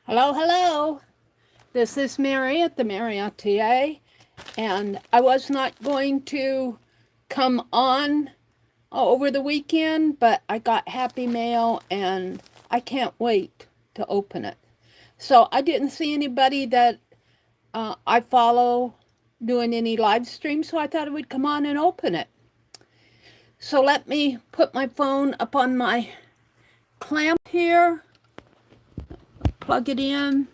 Hello, hello. This is Meri at TheMeriAtelier, and I was not going to come on over the weekend, but I got happy mail and I can't wait to open it. So I didn't see anybody that I follow doing any live streams, so I thought I would come on and open it. So let me put my phone up on my clamp here, plug it in.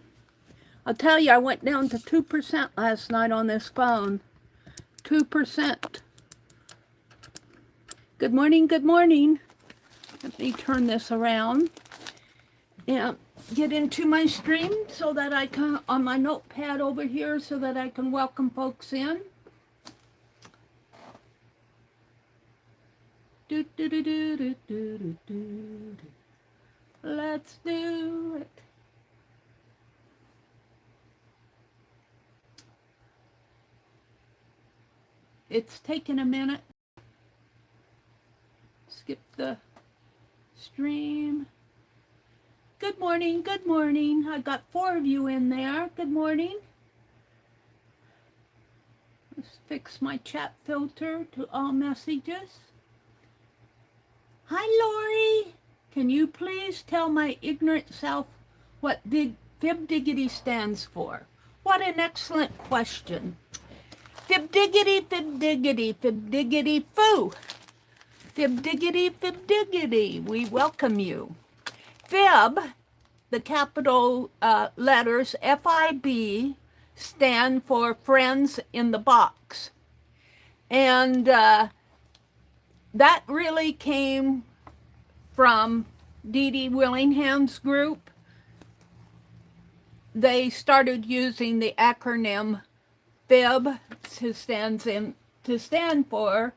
I'll tell you, I went down to 2% last night on this phone. 2%. Good morning, good morning. Let me turn this around and get into my stream so that I can, on my notepad over here, so that I can welcome folks in. Let's do it. It's taken a minute. Skip the stream. Good morning, good morning. I got 4 of you in there. Good morning. Let's fix my chat filter to all messages. Hi, Lori. Can you please tell my ignorant self what fib-diggity stands for? What an excellent question. Fib-diggity, fib-diggity, fib-diggity, foo. Fib-diggity, fib-diggity, we welcome you. Fib, the capital letters F-I-B, stand for Friends in the Box. And that really came from Dee Dee Willingham's group. They started using the acronym FIB to stand for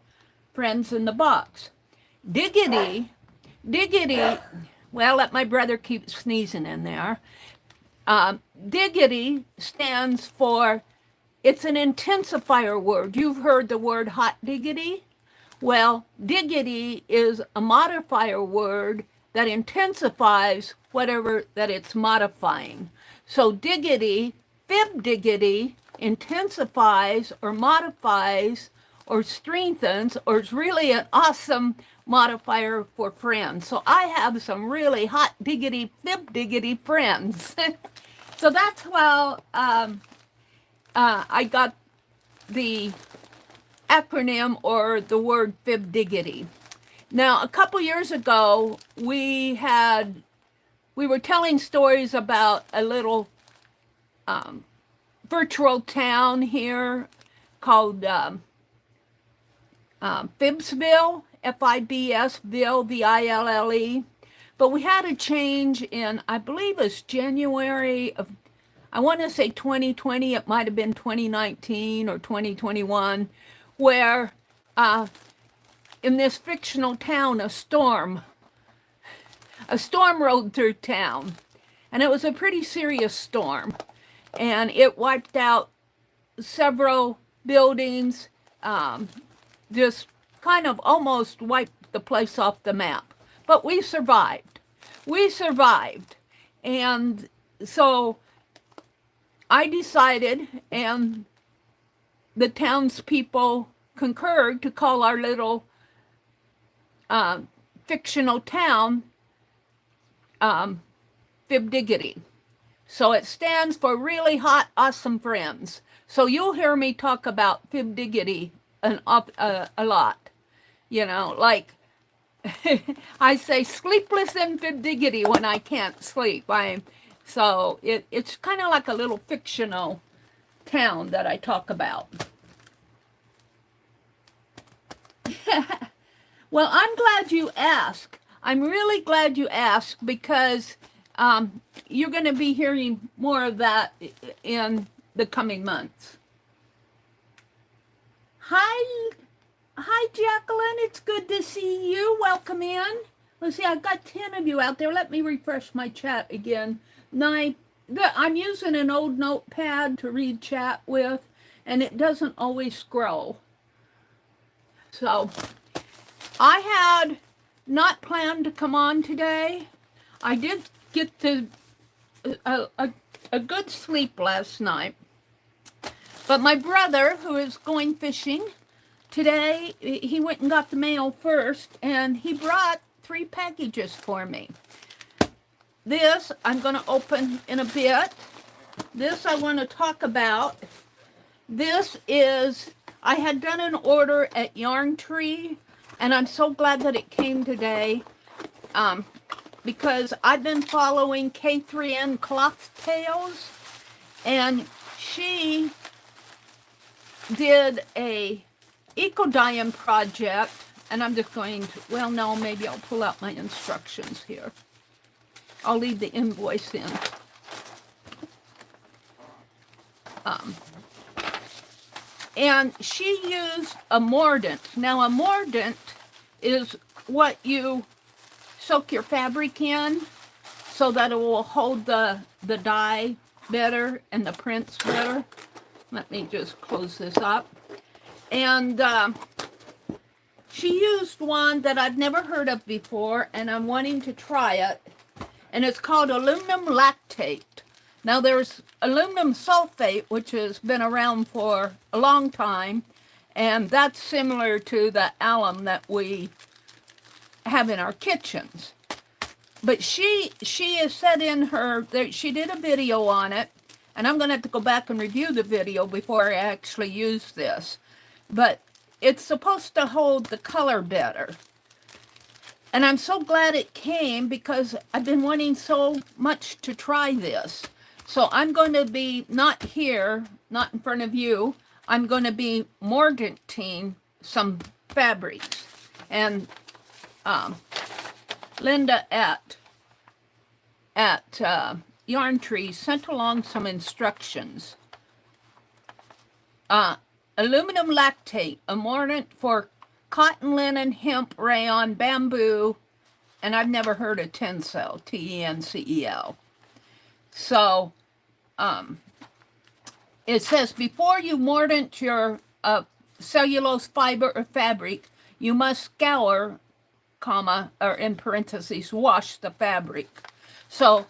Friends in the Box. Diggity, well, let my brother keep sneezing in there. Diggity stands for, it's an intensifier word. You've heard the word hot diggity? Well, diggity is a modifier word that intensifies whatever that it's modifying. So diggity, fib-diggity, intensifies or modifies or strengthens, or is really an awesome modifier for friends. So I have some really hot diggity, fib-diggity friends. So that's how I got the acronym or the word fib-diggity. Now, a couple years ago, we were telling stories about a little virtual town here called Fibsville, F-I-B-S-ville, V-I-L-L-E. But we had a change in, I believe it's January of, I want to say 2020, it might have been 2019 or 2021, where in this fictional town, a storm rode through town. And it was a pretty serious storm. And it wiped out several buildings, just kind of almost wiped the place off the map. But we survived. We survived. And so I decided, and the townspeople concurred, to call our little fictional town Fib-diggity. So it stands for really hot, awesome friends. So you'll hear me talk about fib-diggity a lot. You know, like I say sleepless in fib-diggity when I can't sleep. So it's kind of like a little fictional town that I talk about. Well, I'm glad you asked. I'm really glad you asked, because you're going to be hearing more of that in the coming months. Hi, Jacqueline. It's good to see you. Welcome in. Let's see, I've got 10 of you out there. Let me refresh my chat again. I'm using an old notepad to read chat with, and it doesn't always scroll. So I had not planned to come on today. I did get to a good sleep last night. But my brother, who is going fishing today, he went and got the mail first, and he brought 3 packages for me. This I'm going to open in a bit. This I want to talk about. This is, I had done an order at Yarn Tree, and I'm so glad that it came today, because I've been following K3N Cloth Tales, and she did a eco-dyeing project, and I'm just going to, well, no, maybe I'll pull out my instructions here. I'll leave the invoice in. And she used a mordant. Now, a mordant is what you soak your fabric in so that it will hold the dye better and the prints better. Let me just close this up. And she used one that I've never heard of before, and I'm wanting to try it. And it's called aluminum lactate. Now, there's aluminum sulfate, which has been around for a long time, and that's similar to the alum that we have in our kitchens. But she has said in her, that she did a video on it, and I'm going to have to go back and review the video before I actually use this. But it's supposed to hold the color better. And I'm so glad it came because I've been wanting so much to try this. So I'm going to be, not here, not in front of you, I'm going to be mordanting some fabrics. And Linda at Yarn Tree sent along some instructions. Aluminum lactate, a mordant for cotton, linen, hemp, rayon, bamboo, and I've never heard of tencel, T-E-N-C-E-L. So, it says, before you mordant your cellulose fiber or fabric, you must scour, comma, or in parentheses, wash the fabric. So,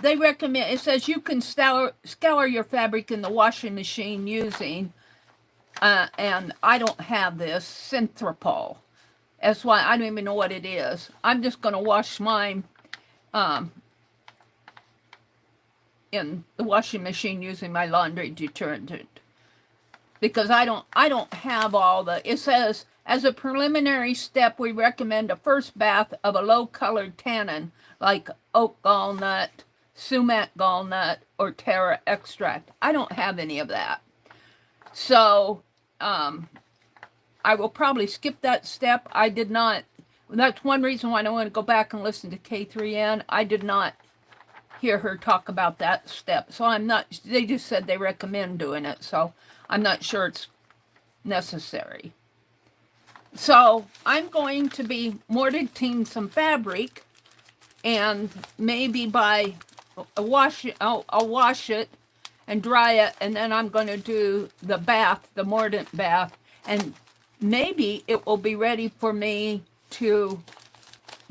they recommend, it says you can scour your fabric in the washing machine using, and I don't have this, Synthropol. That's why I don't even know what it is. I'm just going to wash mine in the washing machine using my laundry detergent. Because I don't have all the, it says, as a preliminary step, we recommend a first bath of a low-colored tannin, like oak gallnut, sumac gallnut, or Terra extract. I don't have any of that. So, I will probably skip that step. I did not, that's one reason why I want to go back and listen to K3N. I did not hear her talk about that step. So I'm not, they just said they recommend doing it. So I'm not sure it's necessary. So I'm going to be mordanting some fabric, and maybe by I'll wash it and dry it, and then I'm going to do the bath, the mordant bath, and maybe it will be ready for me to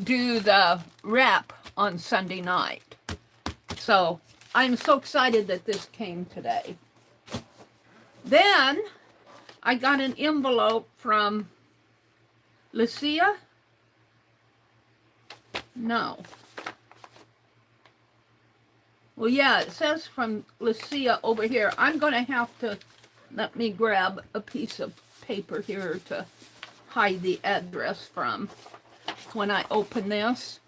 do the wrap on Sunday night. So I'm so excited that this came today. Then I got an envelope from Lucia. No. Well, yeah, it says from Lucia over here. I'm going to have to, let me grab a piece of paper here to hide the address from when I open this.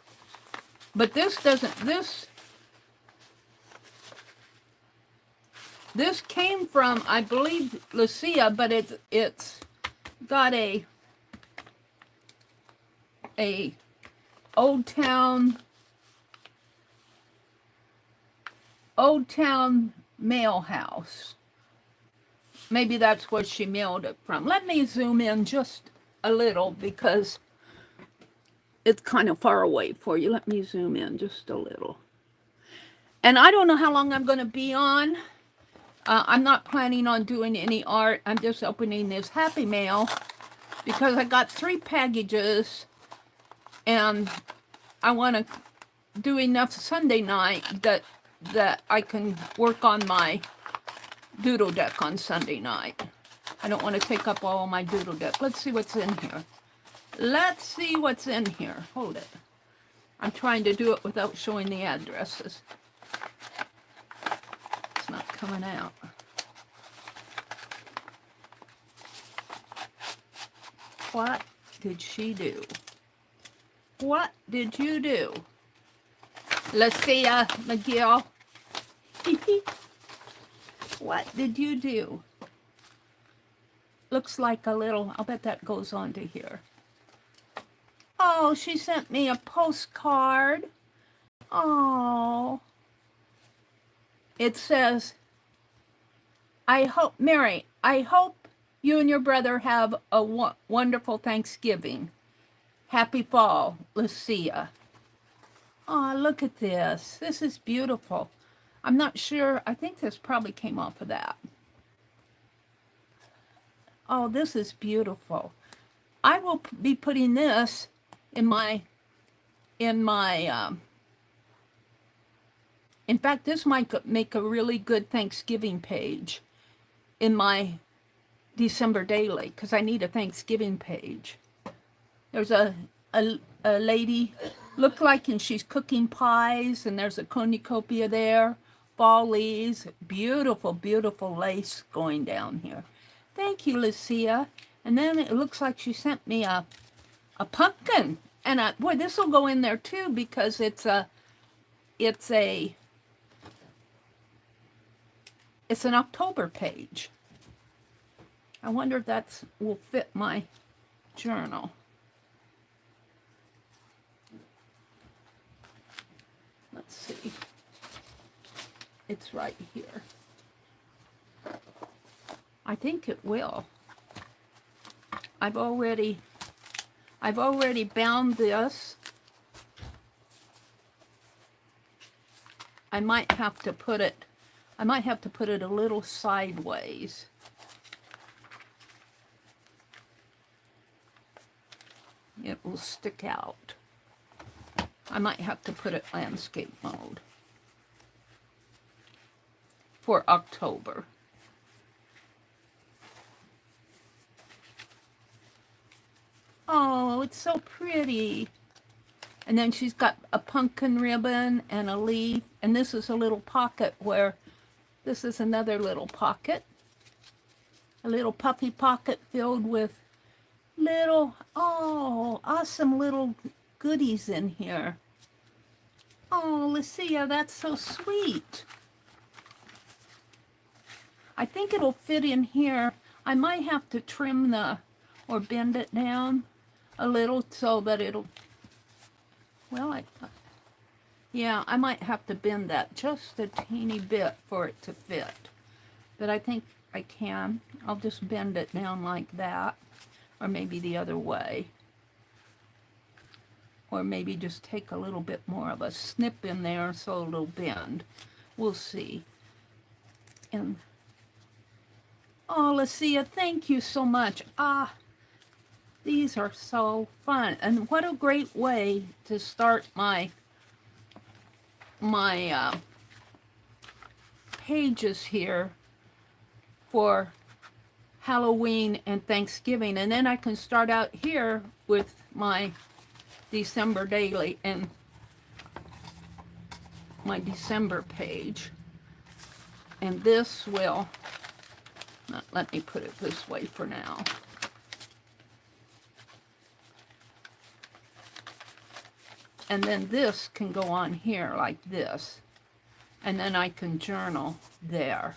But this doesn't, this came from, I believe, Lucia, but it's got a Old Town mail house. Maybe that's where she mailed it from. Let me zoom in just a little because it's kind of far away for you. Let me zoom in just a little. And I don't know how long I'm going to be on. I'm not planning on doing any art. I'm just opening this Happy Mail because I got 3 packages and I want to do enough Sunday night that that I can work on my doodle deck on Sunday night. I don't want to take up all my doodle deck. Let's see what's in here. Let's see what's in here. Hold it. I'm trying to do it without showing the addresses. It's not coming out. What did she do? What did you do? Lucia McGill. What did you do? Looks like a little, I'll bet that goes on to here. Oh, she sent me a postcard. Oh. It says, Meri, I hope you and your brother have a wonderful Thanksgiving. Happy fall, Lucia. Oh, look at this. This is beautiful. I'm not sure. I think this probably came off of that. Oh, this is beautiful. I will be putting this in fact, this might make a really good Thanksgiving page in my December daily, because I need a Thanksgiving page. There's a lady, look like, and she's cooking pies, and there's a cornucopia there, fall leaves, beautiful, beautiful lace going down here. Thank you, Lucia. And then it looks like she sent me a pumpkin, and boy, this will go in there too, because it's an October page. I wonder if that will fit my journal. Let's see. It's right here. I think it will. I've already bound this. I might have to put it a little sideways. It will stick out. I might have to put it landscape mode for October. Oh, it's so pretty. And then she's got a pumpkin ribbon and a leaf. And this is a little pocket where, this is another little pocket. A little puffy pocket filled with little, oh, awesome little goodies in here. Oh, Lucia, that's so sweet. I think it'll fit in here. I might have to trim or bend it down a little so that it'll, well, yeah, I might have to bend that just a teeny bit for it to fit. But I think I can. I'll just bend it down like that, or maybe the other way. Or maybe just take a little bit more of a snip in there so it'll bend. We'll see. And, oh, Lucia, thank you so much. These are so fun. And what a great way to start my pages here for Halloween and Thanksgiving. And then I can start out here with my December daily and my December page. And this will, let me put it this way for now. And then this can go on here like this. And then I can journal there.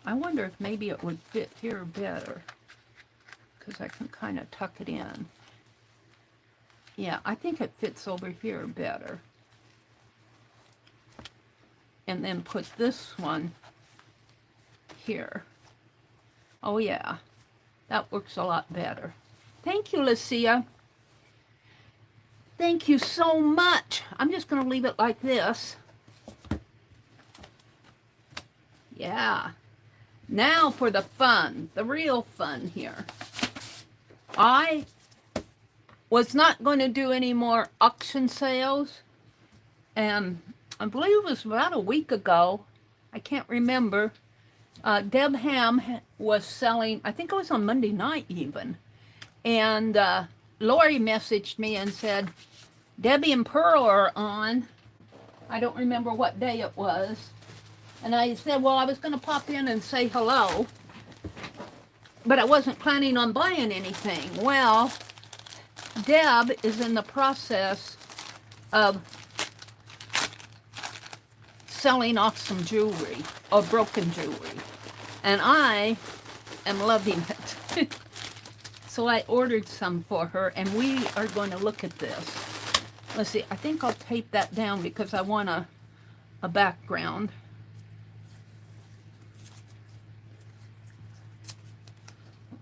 I wonder if maybe it would fit here better, because I can kind of tuck it in. Yeah, I think it fits over here better. And then put this one here. Oh yeah, that works a lot better. Thank you, Lucia. Thank you so much. I'm just going to leave it like this. Yeah. Now for the fun, the real fun here. I was not going to do any more auction sales, and I believe it was about a week ago. I can't remember. Deb Ham was selling, I think it was on Monday night even. And Lori messaged me and said, Debbie and Pearl are on. I don't remember what day it was. And I said, well, I was going to pop in and say hello. But I wasn't planning on buying anything. Well, Deb is in the process of selling off some jewelry, or broken jewelry. And I am loving it. So I ordered some for her, and we are going to look at this. Let's see, I think I'll tape that down because I want a background.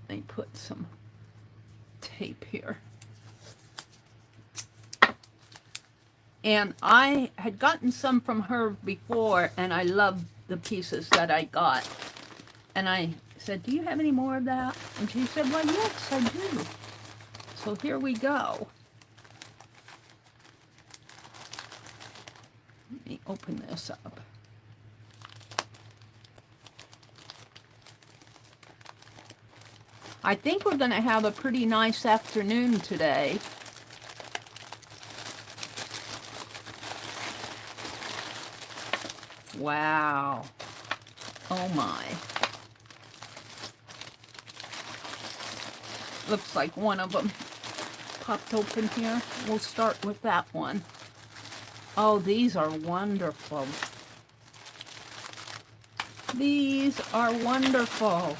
Let me put some tape here. And I had gotten some from her before, and I loved the pieces that I got. And I said, do you have any more of that? And she said, well, yes, I do. So here we go. Let me open this up. I think we're going to have a pretty nice afternoon today. Wow. Oh my. Looks like one of them popped open here. We'll start with that one. Oh, these are wonderful. These are wonderful.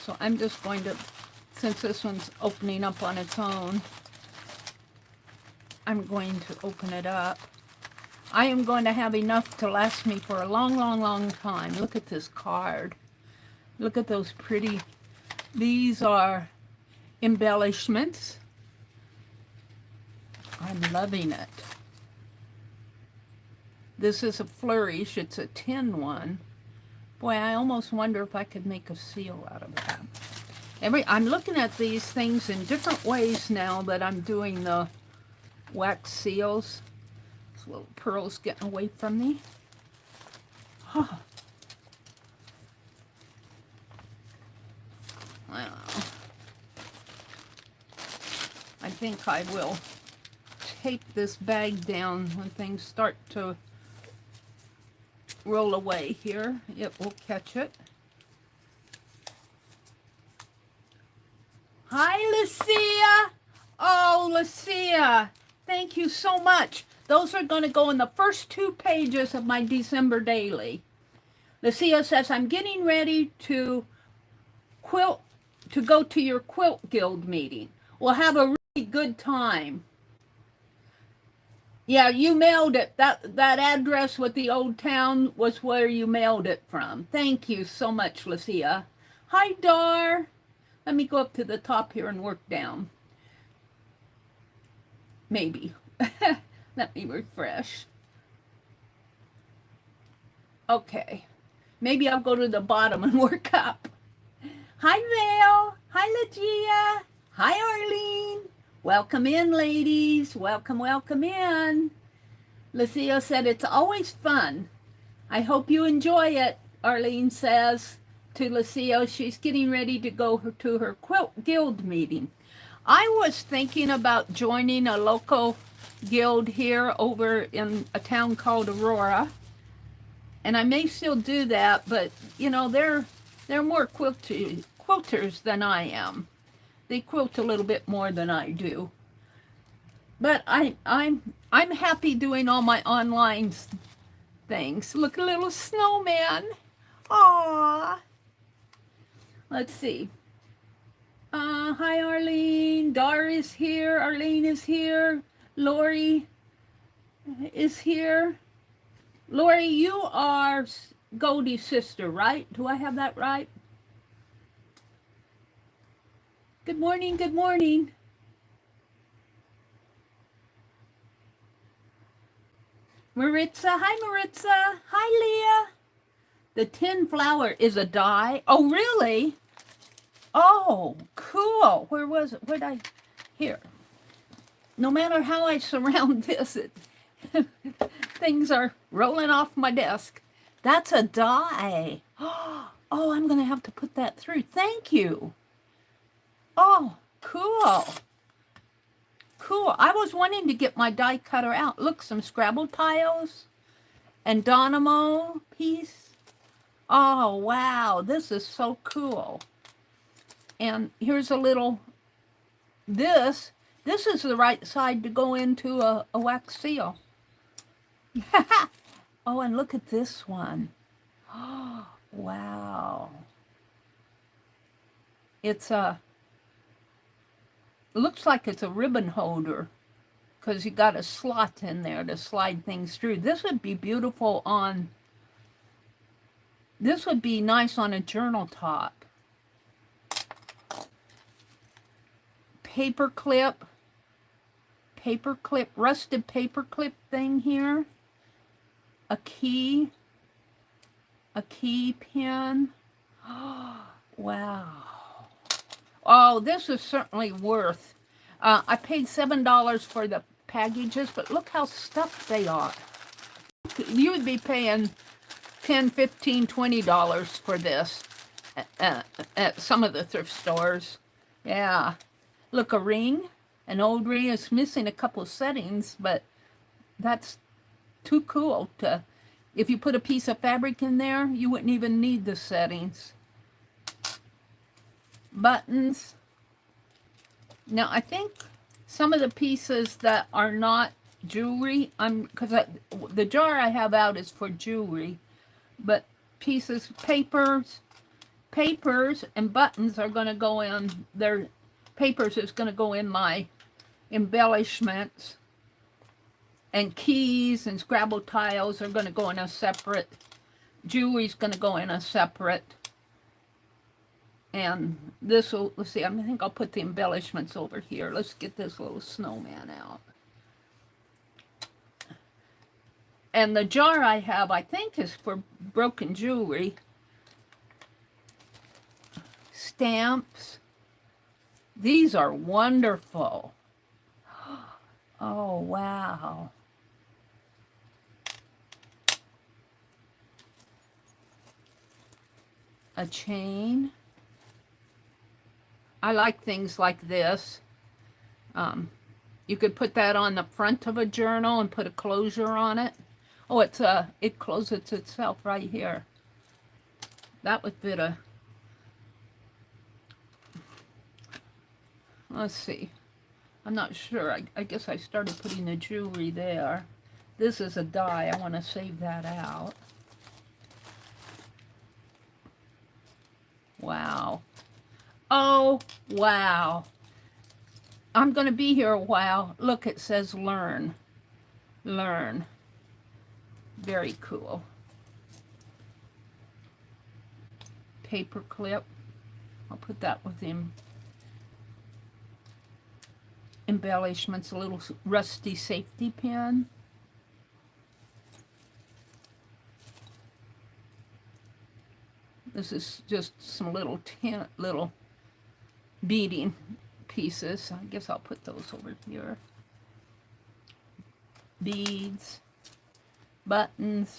So I'm just going to, since this one's opening up on its own, I'm going to open it up. I am going to have enough to last me for a long, long, long time. Look at this card. Look at those pretty, these are embellishments. I'm loving it. This is a flourish. It's a tin one. Boy, I almost wonder if I could make a seal out of that. I'm looking at these things in different ways now that I'm doing the wax seals. This little pearl's getting away from me. Huh. Well, I think I will tape this bag down when things start to roll away here. It will catch it. Hi, Lucia. Oh, Lucia, thank you so much. Those are going to go in the first 2 pages of my December daily. Lucia says, I'm getting ready to go to your quilt guild meeting. We'll have a really good time. Yeah, you mailed it. That address with the old town was where you mailed it from. Thank you so much, Lucia. Hi, Dar. Let me go up to the top here and work down. Maybe. Let me refresh. Okay. Maybe I'll go to the bottom and work up. Hi, Val. Hi, Legia. Hi, Arlene. Welcome in, ladies. Welcome, welcome in. Lucia said, it's always fun. I hope you enjoy it, Arlene says to Lucia. She's getting ready to go to her quilt guild meeting. I was thinking about joining a local guild here over in a town called Aurora. And I may still do that, but, you know, they're more quilters than I am. They quilt a little bit more than I do. But I'm happy doing all my online things. Look, a little snowman. Aww. Let's see. Hi, Arlene. Dar is here. Arlene is here. Lori is here. Lori, you are Goldie's sister, right? Do I have that right? Good morning, good morning. Maritza, hi Maritza. Hi Leah. The tin flower is a die. Oh, really? Oh, cool. Where was it? Where'd I? Here. No matter how I surround this, things are rolling off my desk. That's a die. Oh, I'm going to have to put that through. Thank you. Oh, cool. Cool. I was wanting to get my die cutter out. Look, some Scrabble tiles and Dynamo piece. Oh, wow. This is so cool. And here's a little, this is the right side to go into a wax seal. Oh, and look at this one. Oh, wow. It's a, looks like it's a ribbon holder because you got a slot in there to slide things through. This would be beautiful on, this would be nice on a journal top. Paperclip, rusted paperclip thing here. A key pin. Oh, wow. Oh, this is certainly worth. I paid $7 for the packages, but look how stuffed they are. You would be paying $10, $15, $20 for this at some of the thrift stores. Yeah. Look, a ring, an old ring. It's missing a couple of settings, but that's too cool to, if you put a piece of fabric in there, you wouldn't even need the settings. Buttons. Now, I think some of the pieces that are not jewelry, because the jar I have out is for jewelry, but pieces, papers and buttons are going to go in, their papers is going to go in my embellishments, and keys and Scrabble tiles are going to go in a separate, jewelry's going to go in a separate, and this will, let's see, I think I'll put the embellishments over here. Let's get this little snowman out. And the jar I have, I think, is for broken jewelry. Stamps. These are wonderful. Oh, wow. A chain. I like things like this. You could put that on the front of a journal and put a closure on it. Oh, it closes itself right here. That would fit a, let's see. I'm not sure. I guess I started putting the jewelry there. This is a die. I want to save that out. Wow. Oh, wow. I'm going to be here a while. Look, it says learn. Learn. Very cool. Paper clip. I'll put that with him. Embellishments, a little rusty safety pin. This is just some little beading pieces. I guess I'll put those over here. Beads, buttons.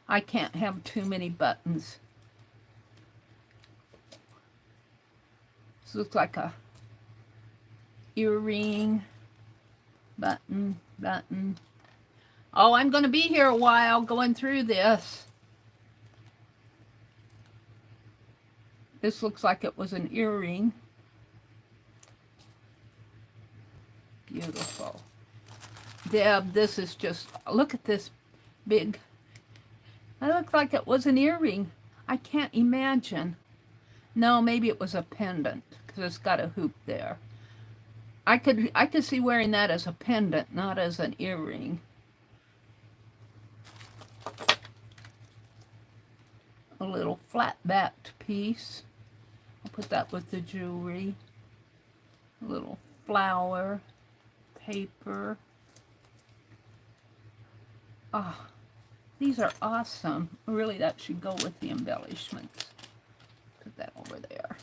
I can't have too many buttons. This looks like a earring, button. Oh, I'm going to be here a while going through this. This looks like it was an earring. Beautiful. Deb, this is just, look at this big, that looks like it was an earring. I can't imagine. No, maybe it was a pendant because it's got a hoop there. I could see wearing that as a pendant, not as an earring. A little flat-backed piece. I'll put that with the jewelry. A little flower, paper. Ah, these are awesome. Really, that should go with the embellishments. Put that over there.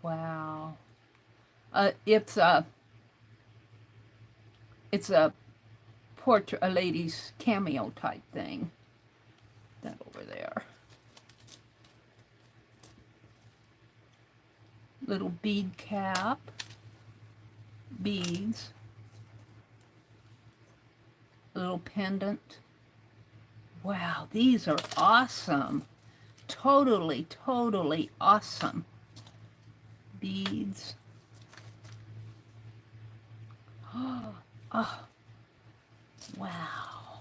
Wow. It's a portrait, a lady's cameo type thing. That over there. Little bead cap, beads, a little pendant. Wow, these are awesome. Totally, totally awesome. Beads. Oh, wow.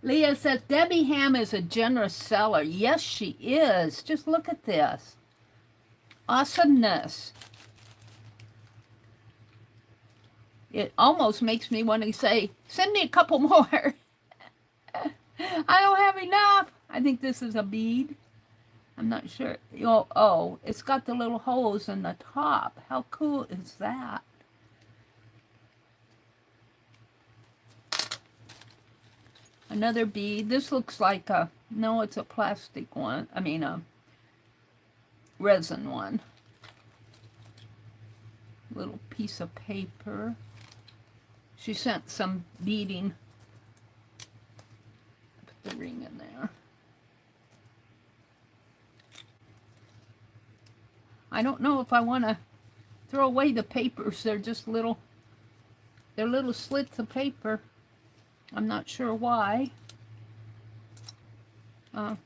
Leah says, Debbie Ham is a generous seller. Yes, she is. Just look at this. Awesomeness. It almost makes me want to say, send me a couple more. I don't have enough. I think this is a bead. I'm not sure. Oh, it's got the little holes in the top. How cool is that? Another bead. This looks like a, no, it's a plastic one. I mean, a resin one. Little piece of paper. She sent some beading. Put the ring in there. I don't know if I want to throw away the papers. They're just little, they're little slits of paper. I'm not sure why. I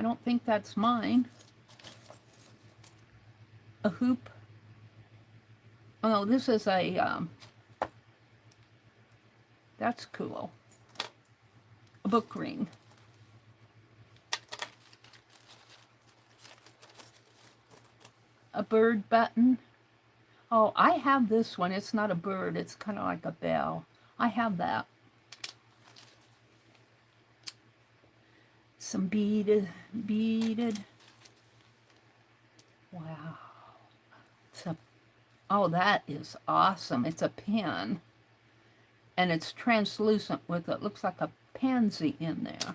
don't think that's mine. A hoop. Oh, no, this is a, that's cool. A book ring. A bird button. Oh, I have this one. It's not a bird. It's kind of like a bell. I have that. Some beaded. Wow. It's a, oh, that is awesome. It's a pen. And it's translucent with it. Looks like a pansy in there.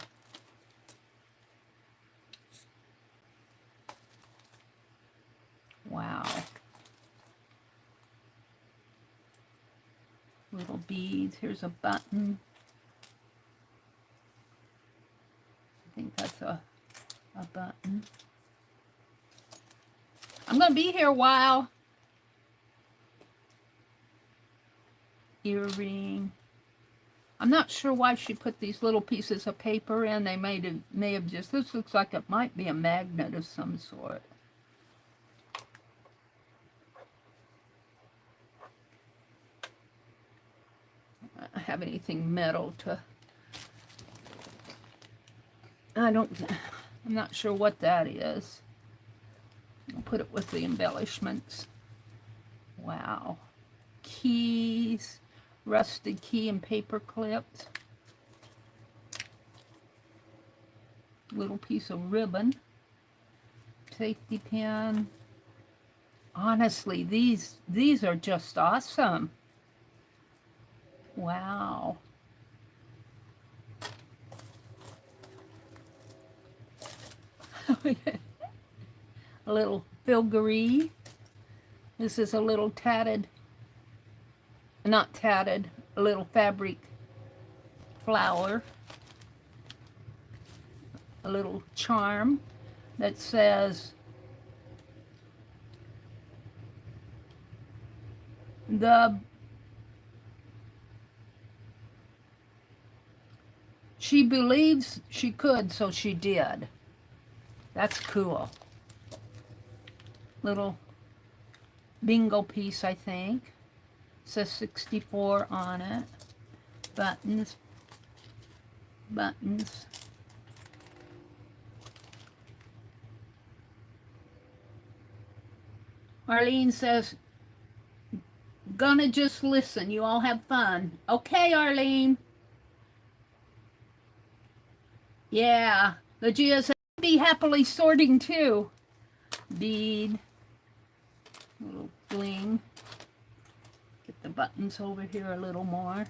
Wow. Little beads. Here's a button. I think that's a button. I'm going to be here a while. Earring. I'm not sure why she put these little pieces of paper in. They may have just, this looks like it might be a magnet of some sort. Have anything metal to, I'm not sure what that is. I'll put it with the embellishments. Wow. Keys, rusted key and paper clips. Little piece of ribbon. Safety pin. Honestly, these are just awesome. Wow. A little filigree. This is a little tatted, not tatted, a little fabric flower. A little charm that says, she believes she could, so she did. That's cool. Little bingo piece, I think. It says 64 on it. Buttons. Buttons. Arlene says, gonna just listen. You all have fun. Okay, Arlene. Yeah. Legia says, be happily sorting too. Bead. Little bling. Get the buttons over here a little more.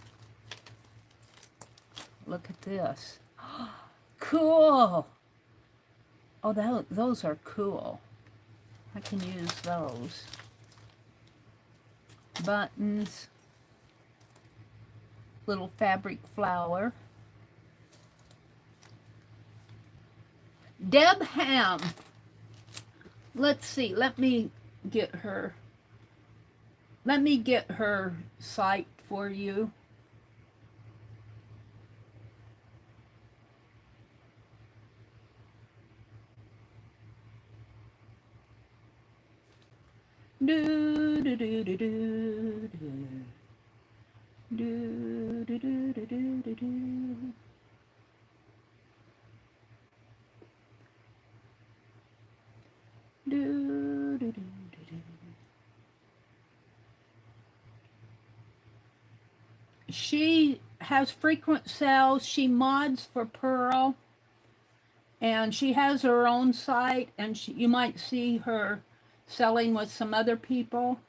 Look at this. Cool. Oh, those are cool. I can use those. Buttons. Little fabric flower. Deb Ham. Let's see. Let me get her site for you. Do do do do do do do do do do do do. Do, do, do, do, do. She has frequent sales. She mods for Pearl, and she has her own site, and you might see her selling with some other people.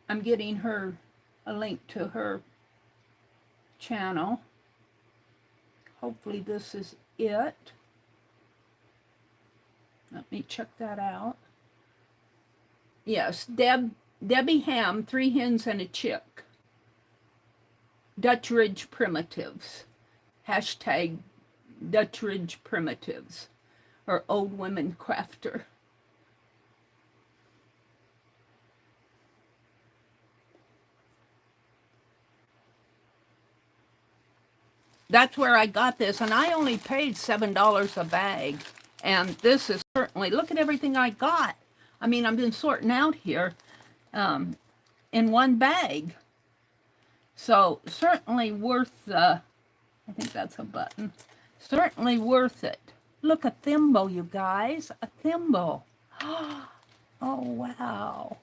I'm getting her a link to her channel. Hopefully this is it. Let me check that out. Yes, Debbie Ham, 3 hens and a chick. Dutch Ridge Primitives. Hashtag Dutch Ridge Primitives. Or Old Women Crafter. That's where I got this, and I only paid $7 a bag. And this is certainly, look at everything I got. I mean, I've been sorting out here in one bag. So certainly worth the, I think that's a button. Certainly worth it. Look, a thimble, you guys, a thimble. Oh, wow.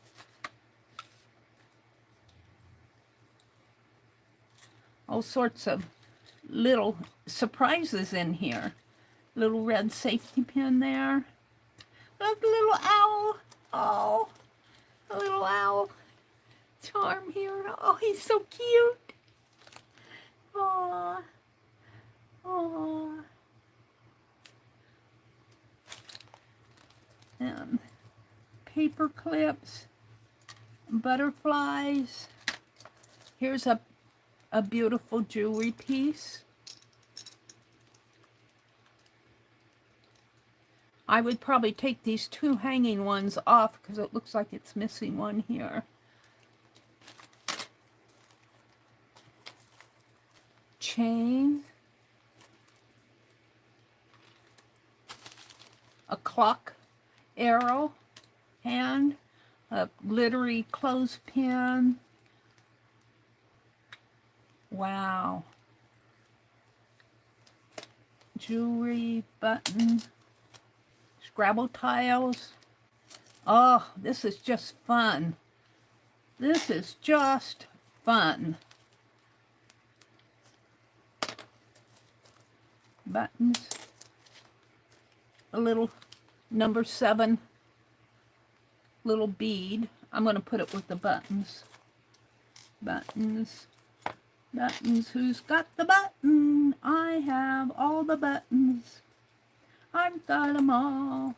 All sorts of little surprises in here. Little red safety pin there. Look, a little owl. Oh, a little owl charm here. Oh, he's so cute. Aww. Aww. And paper clips, butterflies. Here's a beautiful jewelry piece. I would probably take these 2 hanging ones off because it looks like it's missing one here. Chain. A clock arrow hand. A glittery clothespin. Wow. Jewelry, button, Scrabble tiles. Oh, this is just fun. This is just fun. Buttons. A little number 7 little bead. I'm going to put it with the buttons. Buttons. Buttons. Who's got the button? I have all the buttons. I've got them all.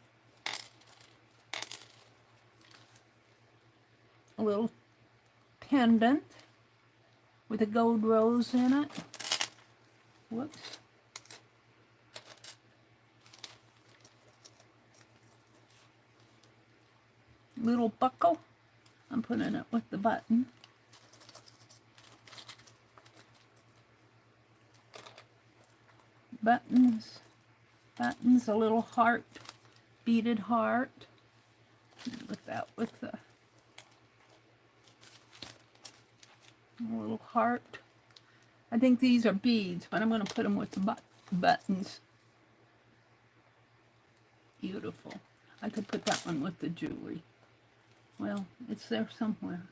A little pendant with a gold rose in it. Whoops. Little buckle. I'm putting it with the button. Buttons. Buttons. A little heart. Beaded heart. With that, with the little heart. I think these are beads, but I'm going to put them with the buttons. Beautiful. I could put that one with the jewelry. Well, it's there somewhere.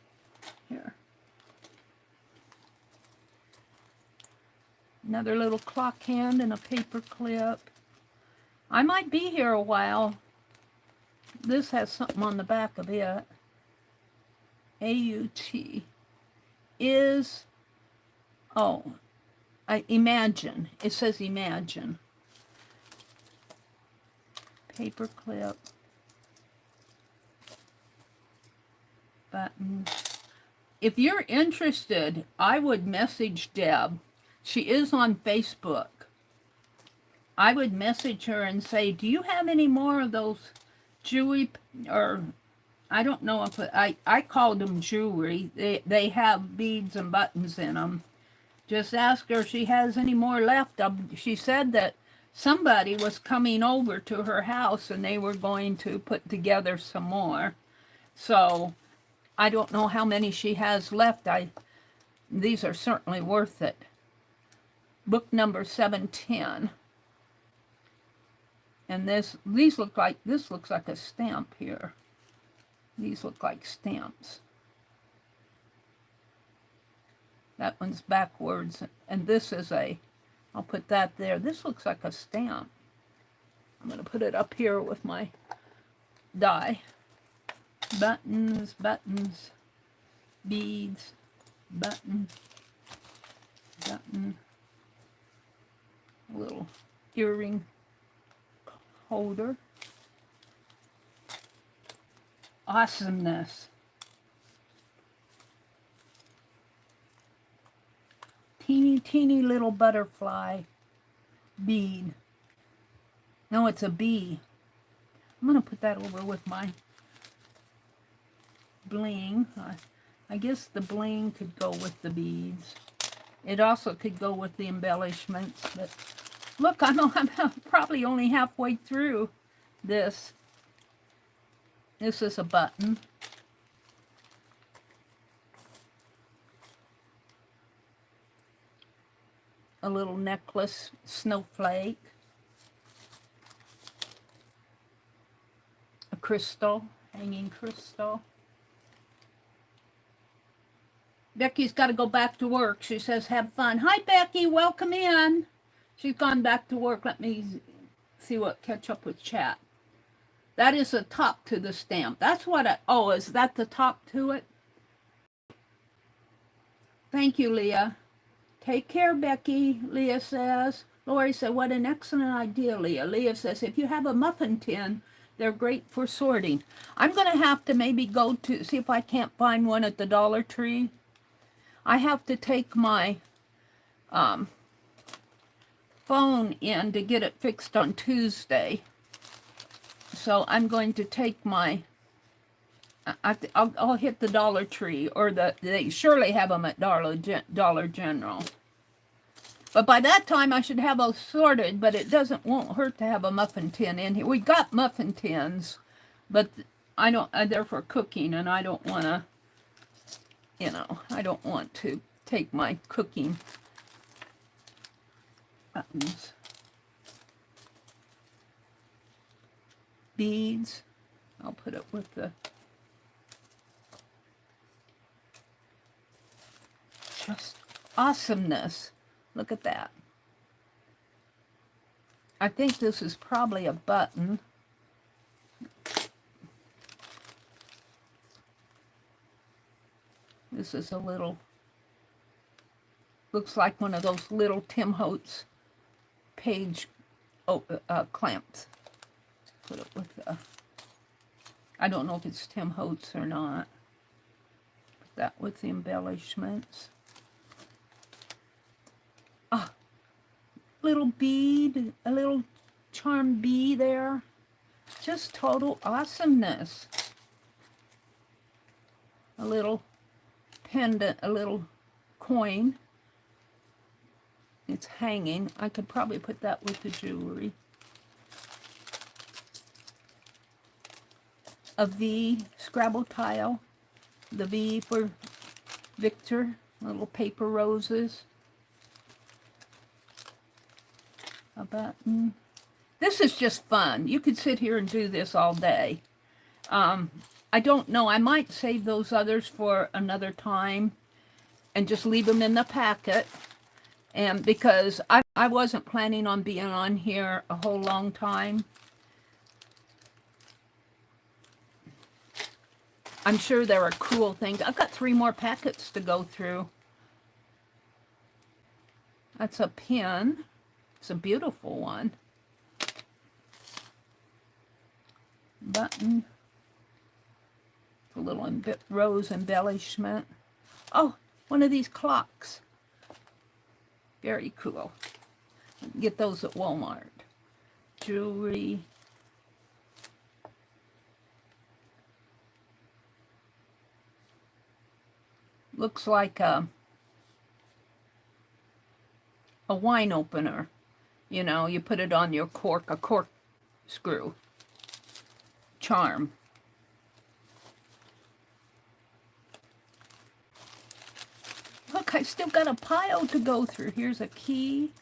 Here. Another little clock hand and a paper clip. I might be here a while. This has something on the back of it. AUT is, oh, Imagine. It says imagine. Paper clip. Button. If you're interested, I would message Deb. She is on Facebook. I would message her and say, do you have any more of those jewelry, or I don't know if I called them jewelry. They have beads and buttons in them. Just ask her if she has any more left. She said that somebody was coming over to her house and they were going to put together some more. So I don't know how many she has left. These are certainly worth it. Book number 710. And this looks like a stamp here. These look like stamps. That one's backwards, and this is I'll put that there. This looks like a stamp. I'm going to put it up here with my die. Buttons, buttons, beads, button, button, a little earring holder. Awesomeness. Teeny, teeny little butterfly bead. No, it's a bee. I'm going to put that over with my bling. I guess the bling could go with the beads. It also could go with the embellishments. But look, I'm probably only halfway through this. This is a button. A little necklace, snowflake. A crystal, hanging crystal. Becky's got to go back to work. She says, have fun. Hi, Becky. Welcome in. She's gone back to work. Let me see catch up with chat. That is the top to the stamp. That's what oh, is that the top to it? Thank you, Leah. Take care, Becky, Leah says. Lori said, what an excellent idea, Leah. Leah says, if you have a muffin tin, they're great for sorting. I'm going to have to maybe go to see if I can't find one at the Dollar Tree. I have to take my phone in to get it fixed on Tuesday. So I'm going to take my, I'll hit the Dollar Tree, or they surely have them at Dollar General. But by that time I should have those sorted, but it won't hurt to have a muffin tin in here. We got muffin tins, but they're for cooking, and I don't want to, I don't want to take my cooking buttons. Beads. I'll put it with the just awesomeness. Look at that. I think this is probably a button. This is a little, looks like one of those little Tim Holtz page clamps. Put it with the, I don't know if it's Tim Holtz or not. Put that with the embellishments. Ah, little bead, a little charm bee there. Just total awesomeness. A little pendant, a little coin. It's hanging. I could probably put that with the jewelry. A V Scrabble tile. The V for Victor. Little paper roses. A button. This is just fun. You could sit here and do this all day. I don't know. I might save those others for another time and just leave them in the packet. And because I wasn't planning on being on here a whole long time. I'm sure there are cool things. I've got 3 more packets to go through. That's a pin. It's a beautiful one. Button. A little rose embellishment. Oh, one of these clocks. Very cool. Get those at Walmart. Jewelry. Looks like a wine opener. You know, you put it on your cork, a cork screw. Charm. Look, I still got a pile to go through. Here's a key.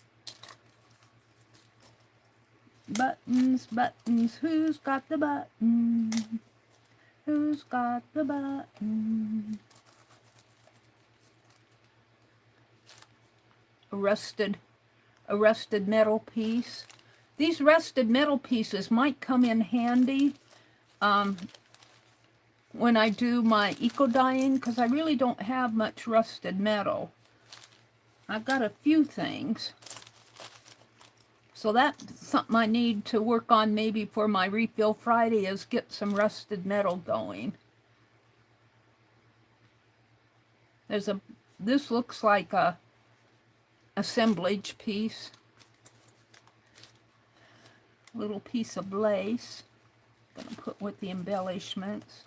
Buttons, buttons. Who's got the button? Who's got the button? A rusted metal piece. These rusted metal pieces might come in handy when I do my eco dyeing, because I really don't have much rusted metal. I've got a few things. So that's something I need to work on maybe for my refill Friday, is get some rusted metal going. This looks like a assemblage piece. Little piece of lace. Gonna put with the embellishments.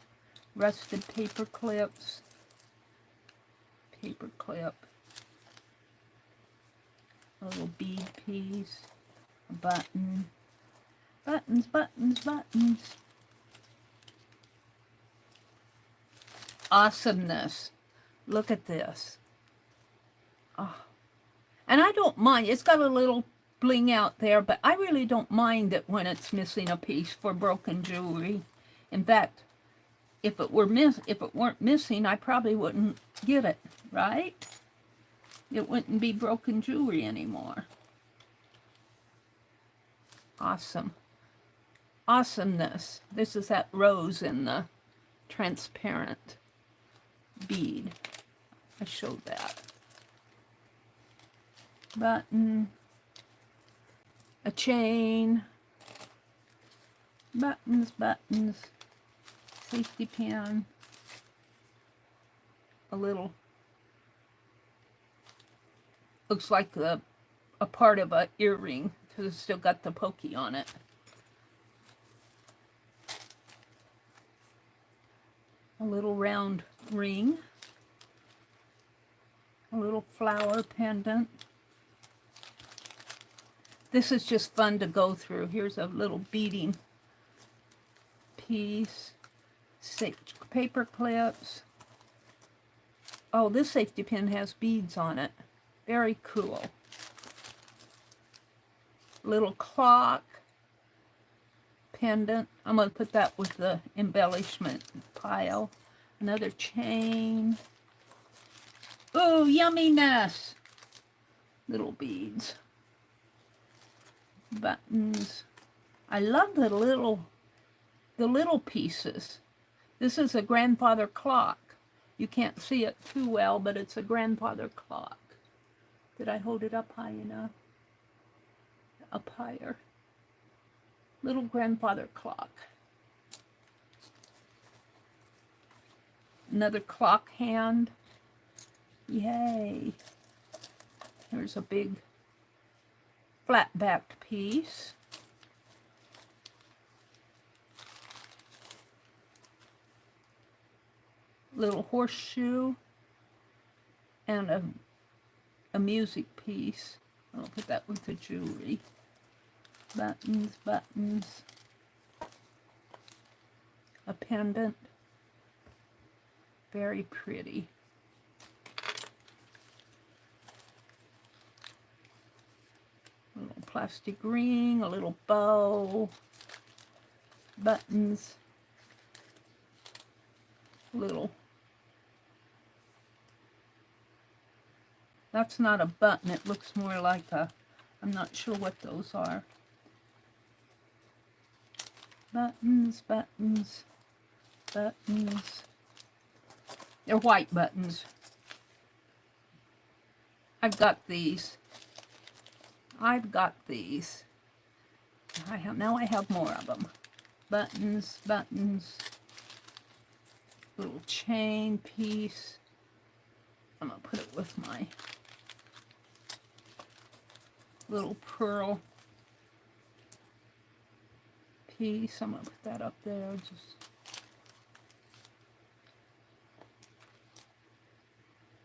Rusted paper clips. Paper clip. A little bead piece. A button. Buttons, buttons, buttons. Awesomeness. Look at this. Oh. And I don't mind. It's got a little bling out there, but I really don't mind it when it's missing a piece for broken jewelry. In fact, if it weren't missing, I probably wouldn't get it, right? It wouldn't be broken jewelry anymore. Awesome. Awesomeness. This is that rose in the transparent bead. I showed that. Button. A chain. Buttons, buttons. Safety pin. A little. Looks like a part of an earring, because it's still got the pokey on it. A little round ring. A little flower pendant. This is just fun to go through. Here's a little beading piece. Paper clips. Oh, this safety pin has beads on it. Very cool. Little clock. Pendant. I'm going to put that with the embellishment pile. Another chain. Ooh, yumminess. Little beads. Buttons. I love the little pieces. This is a grandfather clock. You can't see it too well, but it's a grandfather clock. Did I hold it up high enough? Up higher. Little grandfather clock. Another clock hand. Yay. Here's a big flat-backed piece. Little horseshoe and a music piece. I'll put that with the jewelry. Buttons, buttons. A pendant. Very pretty. A little plastic ring, a little bow. Buttons. Little. That's not a button. It looks more like a, I'm not sure what those are. Buttons, buttons, buttons. They're white buttons. I've got these I've got these. Now I have more of them. Buttons, buttons, little chain piece. I'm going to put it with my little pearl piece. I'm going to put that up there. Just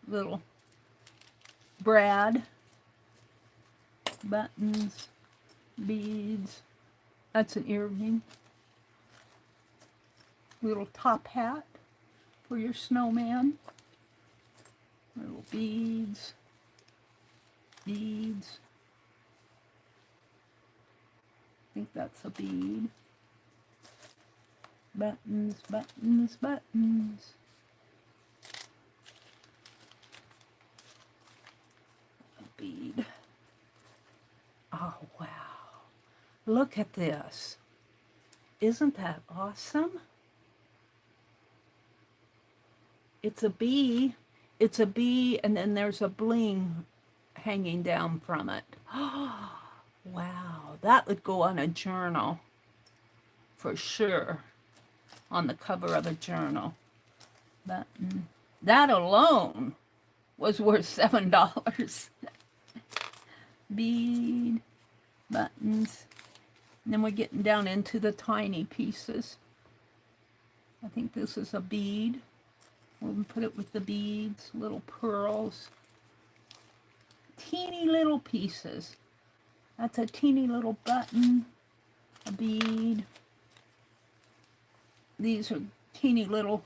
little brad, buttons, beads. That's an earring. Little top hat for your snowman. Little beads, beads. I think that's a bead. Buttons, buttons, buttons. A bead. Oh, wow. Look at this. Isn't that awesome? It's a bee. It's a bee, and then there's a bling hanging down from it. Oh, wow. That would go on a journal for sure. On the cover of a journal. Button. That alone was worth $7. Bead, buttons. And then we're getting down into the tiny pieces. I think this is a bead. We'll put it with the beads, little pearls. Teeny little pieces. That's a teeny little button, a bead. These are teeny little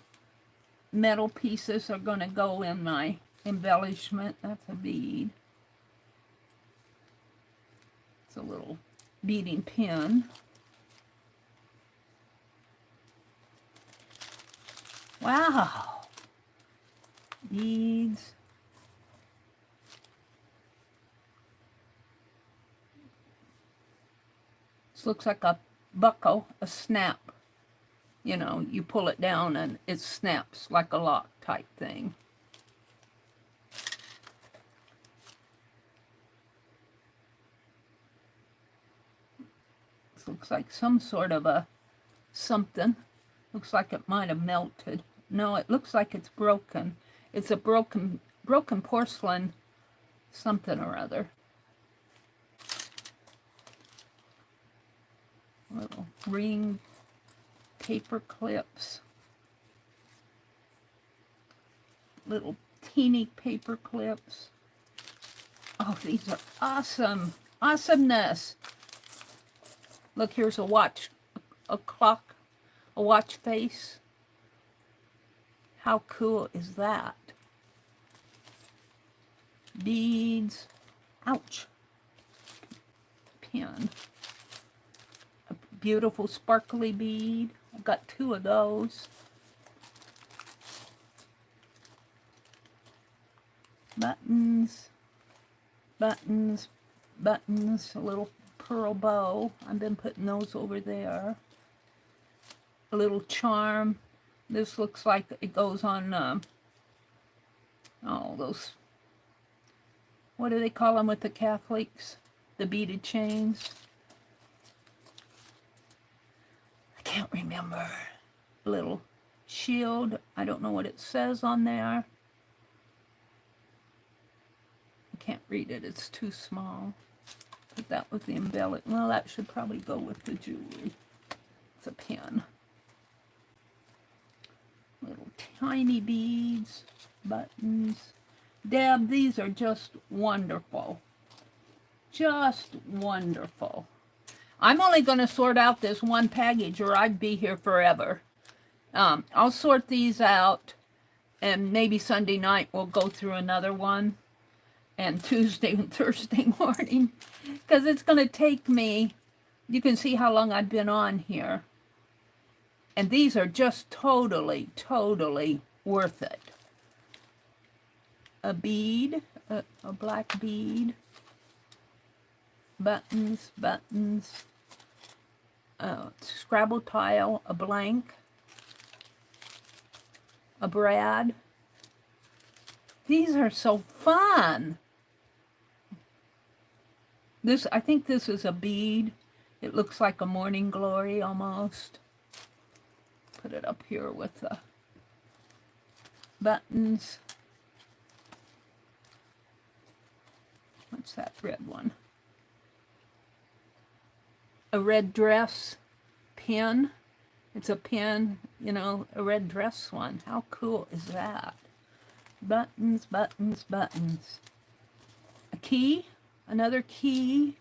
metal pieces are going to go in my embellishment. That's a bead. It's a little beading pin. Wow. Beads. This looks like a buckle, a snap. You know, you pull it down and it snaps like a lock type thing. This looks like some sort of a something. Looks like it might have melted. No, it looks like it's broken. It's a broken porcelain something or other. Little ring paper clips. Little teeny paper clips. Oh, these are awesome. Awesomeness. Look, here's a watch, a clock, a watch face. How cool is that? Beads. Ouch. Pin. A beautiful sparkly bead. I've got 2 of those. Buttons. Buttons. Buttons. A little pearl bow. I've been putting those over there. A little charm. This looks like it goes on, oh, those, what do they call them with the Catholics? The beaded chains. I can't remember. A little shield. I don't know what it says on there. I can't read it. It's too small. Put that with the embellishment. Well, that should probably go with the jewelry. It's a pin. Little tiny beads, buttons. Deb, these are just wonderful. Just wonderful. I'm only going to sort out this one package or I'd be here forever. I'll sort these out and maybe Sunday night we'll go through another one. And Tuesday and Thursday morning. Because it's going to take me, you can see how long I've been on here. And these are just totally, totally worth it. A bead, a black bead. Buttons, buttons. Scrabble tile, a blank. A brad. These are so fun. This, I think this is a bead. It looks like a morning glory almost. Put it up here with the buttons. What's that red one? A red dress pin. It's a pin, you know, a red dress one. How cool is that? Buttons, buttons, buttons. A key, another key,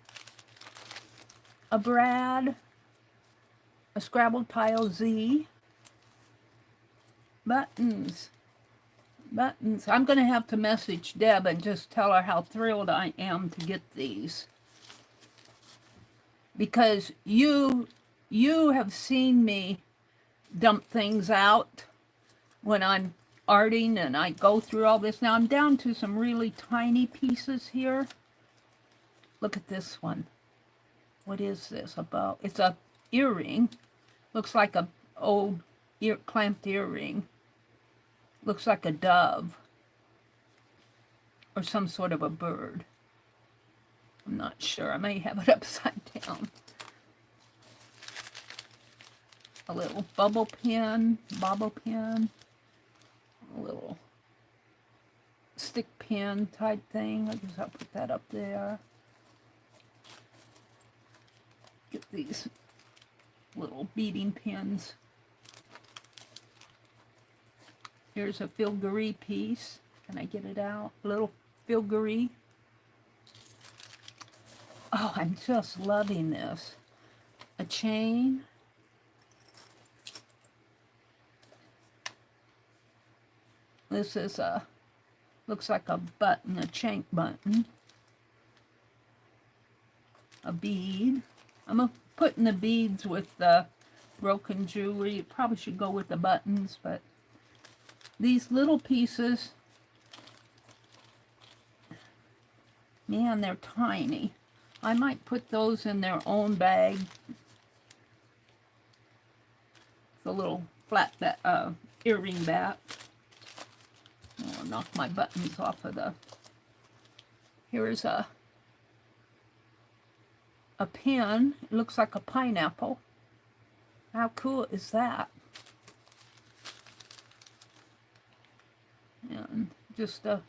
a brad, a Scrabble tile Z, buttons, buttons. I'm going to have to message Deb and just tell her how thrilled I am to get these. Because you have seen me dump things out when I'm arting and I go through all this. Now I'm down to some really tiny pieces here. Look at this one. What is this about? It's a earring. Looks like a old clamped earring. Looks like a dove or some sort of a bird. I'm not sure. I may have it upside down. A little bobble pin, a little stick pin type thing. I guess I'll put that up there. Get these little beading pins. Here's a filigree piece. Can I get it out? A little filigree. Oh, I'm just loving this. A chain. This is a, looks like a button, a shank button. A bead. I'm putting the beads with the broken jewelry. It probably should go with the buttons, but these little pieces, man, they're tiny. I might put those in their own bag. The little flat earring back. I'll knock my buttons off of the... Here's a pin. It looks like a pineapple. How cool is that? And just a...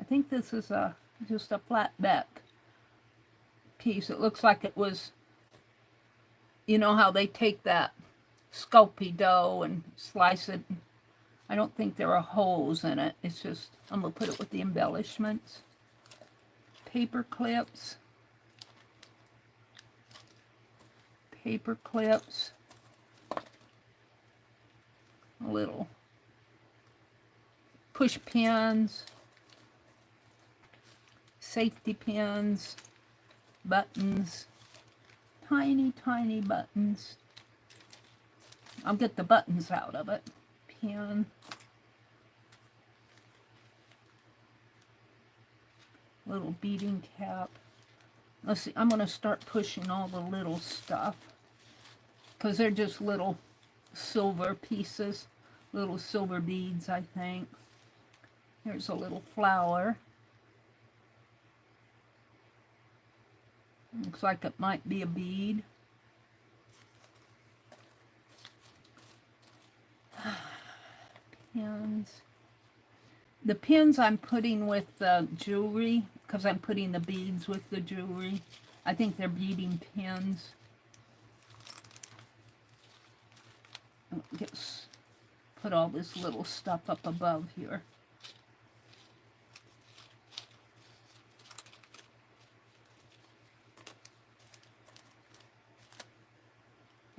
I think this is just a flat back piece. It looks like it was... You know how they take that Sculpey dough and slice it? I don't think there are holes in it. It's just, I'm going to put it with the embellishments. Paper clips. Paper clips. A little push pins. Safety pins. Buttons. Tiny, tiny buttons. I'll get the buttons out of it. Pin. Little beading cap. Let's see, I'm going to start pushing all the little stuff because they're just little silver pieces, little silver beads, I think. Here's a little flower. Looks like it might be a bead. Pins. The pins I'm putting with the jewelry because I'm putting the beads with the jewelry. I think they're beading pins. Just put all this little stuff up above here.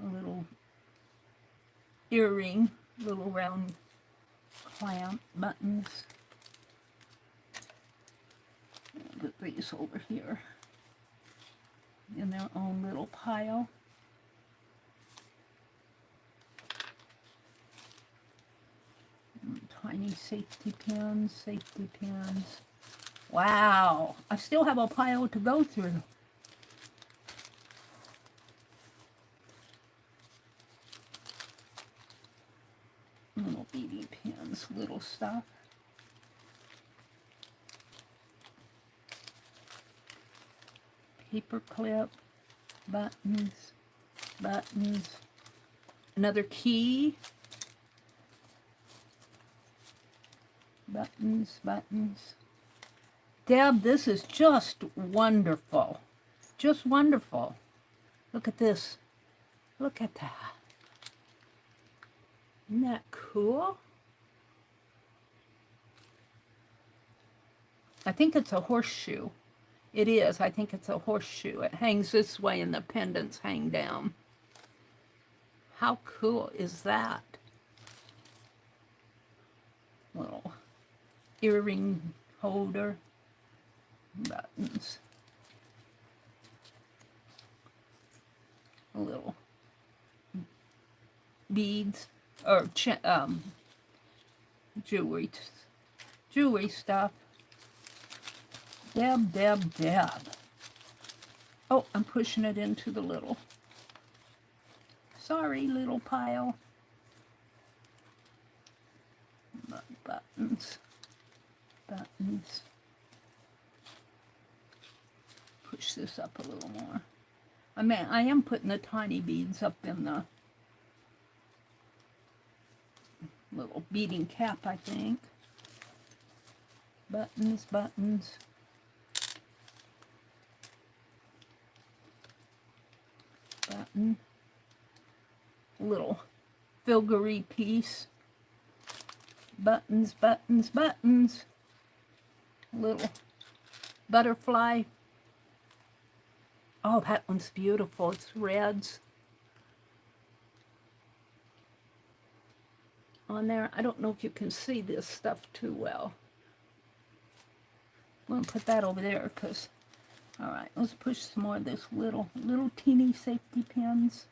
A little earring, little round clamp buttons. I'll put these over here in their own little pile. Tiny safety pins, Wow, I still have a pile to go through. Little beading pins, little stuff. paper clip, buttons, buttons, another key, buttons, buttons. Deb, this is just wonderful. Just wonderful. Look at this. Look at that. Isn't that cool? I think it's a horseshoe. It is. I think it's a horseshoe. It hangs this way and the pendants hang down. How cool is that? Little earring holder. Buttons. A little beads or jewelry stuff. Deb, Deb, Deb. Oh, I'm pushing it into the little. Sorry, little pile. Buttons. Buttons. Push this up a little more. I mean, I am putting the tiny beads up in the little beading cap, I think. Buttons, buttons. Button. Little filigree piece. Buttons, buttons, buttons. Little butterfly. Oh, that one's beautiful. It's reds on there. I don't know if you can see this stuff too well. I'm going to put that over there because, all right, let's push some more of this little teeny safety pins.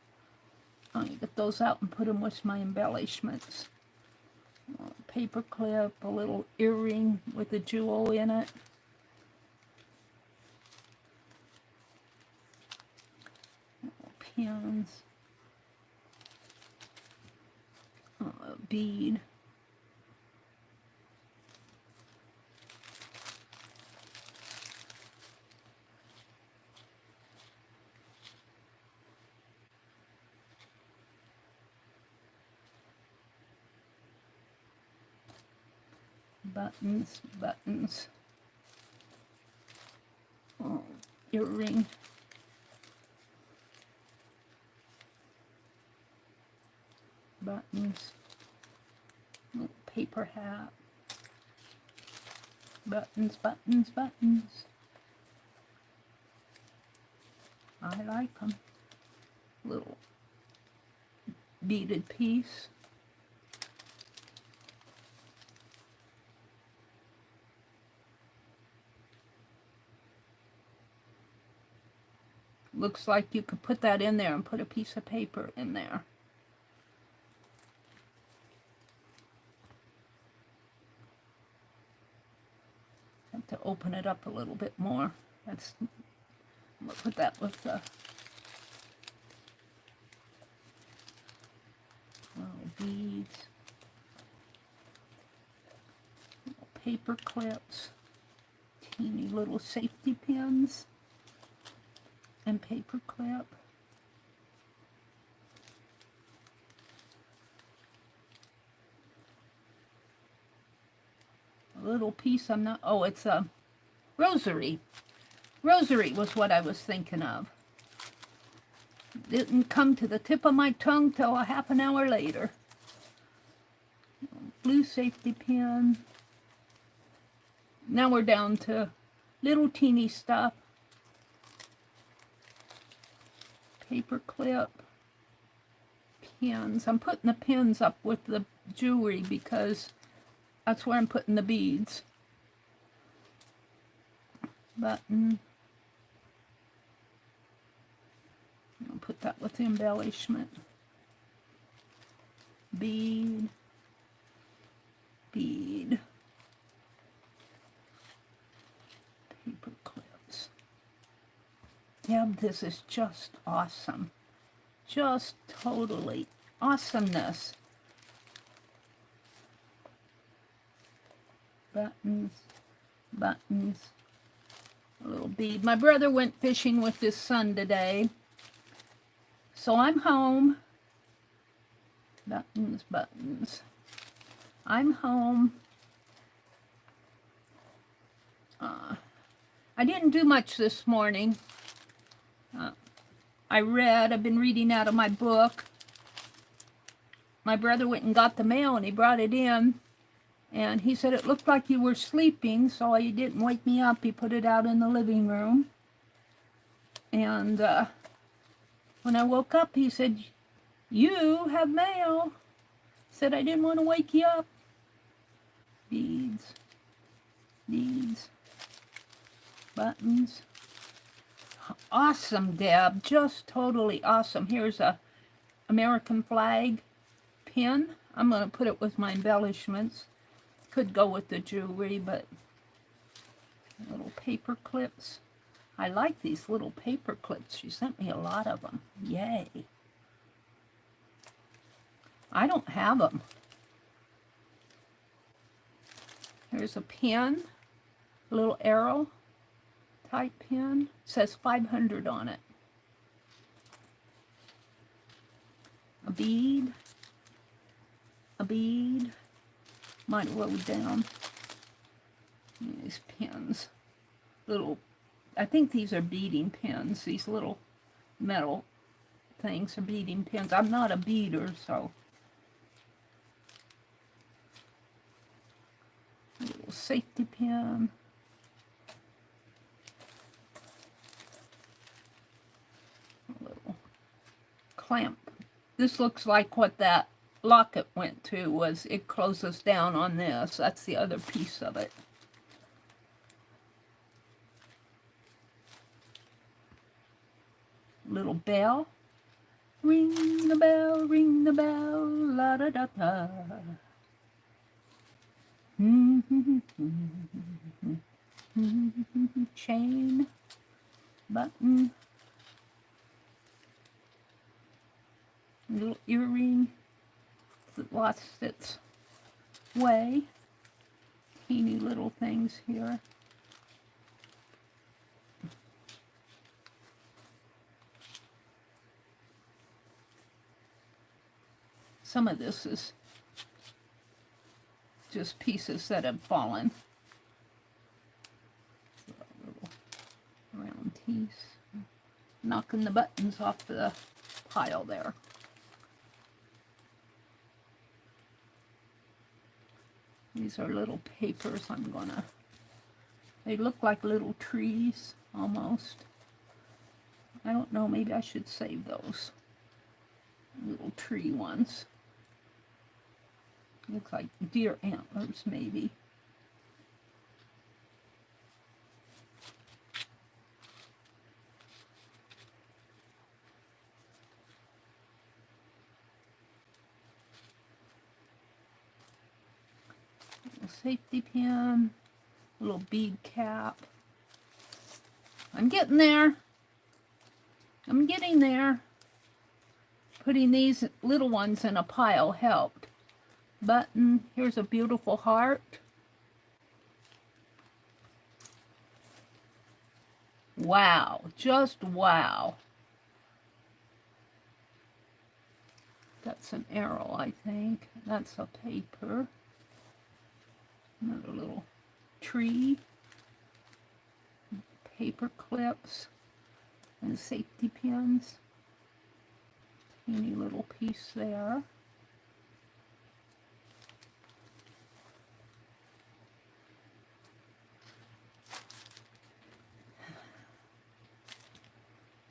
I'm going to get those out and put them with my embellishments. A paper clip, a little earring with a jewel in it. Pins, a bead, buttons, buttons, earring. Buttons, little paper hat, buttons, buttons, buttons. I like them. Little beaded piece. Looks like you could put that in there and put a piece of paper in there. To open it up a little bit more. I'm gonna put that with the little beads, little paper clips, teeny little safety pins, and paper clip. Little piece I'm not, oh, it's a rosary. Rosary was what I was thinking of. Didn't come to the tip of my tongue till a half an hour later. Blue safety pin. Now we're down to little teeny stuff. Paper clip. Pins. I'm putting the pins up with the jewelry because that's where I'm putting the beads. Button. I'll put that with the embellishment. Bead. Bead. Paper clips. Deb, this is just awesome. Just totally awesomeness. Buttons, buttons, A little bead. My brother went fishing with his son today. So I'm home. Buttons, buttons. I'm home. I didn't do much this morning. I've been reading out of my book. My brother went and got the mail and he brought it in. And he said it looked like you were sleeping, so he didn't wake me up. He put it out in the living room. And when I woke up, he said, "You have mail." Said I didn't want to wake you up. Beads. Beads. Buttons. Awesome, Deb. Just totally awesome. Here's a American flag pin. I'm going to put it with my embellishments. Could go with the jewelry, but little paper clips. I like these little paper clips. She sent me a lot of them. Yay. I don't have them. Here's a pin, a little arrow type pin. It says 500 on it. A bead. A bead. Might load down. These pins. Little, I think these are beading pins. These little metal things are beading pins. I'm not a beader, so. A little safety pin. A little clamp. This looks like what that locket went to, was it closes down on this. That's the other piece of it. Little bell. Ring the bell, la da da da. Chain, button, little earring that lost its way. Teeny little things here. Some of this is just pieces that have fallen. A little round piece. Knocking the buttons off the pile there. These are little papers they look like little trees almost. I don't know, maybe I should save those. Little tree ones. Looks like deer antlers, maybe. Little safety pin, little bead cap. I'm getting there. I'm getting there. Putting these little ones in a pile helped. Button, here's a beautiful heart. Wow, just wow. That's an arrow, I think. That's a paper. Another little tree. Paper clips and safety pins. Teeny little piece there.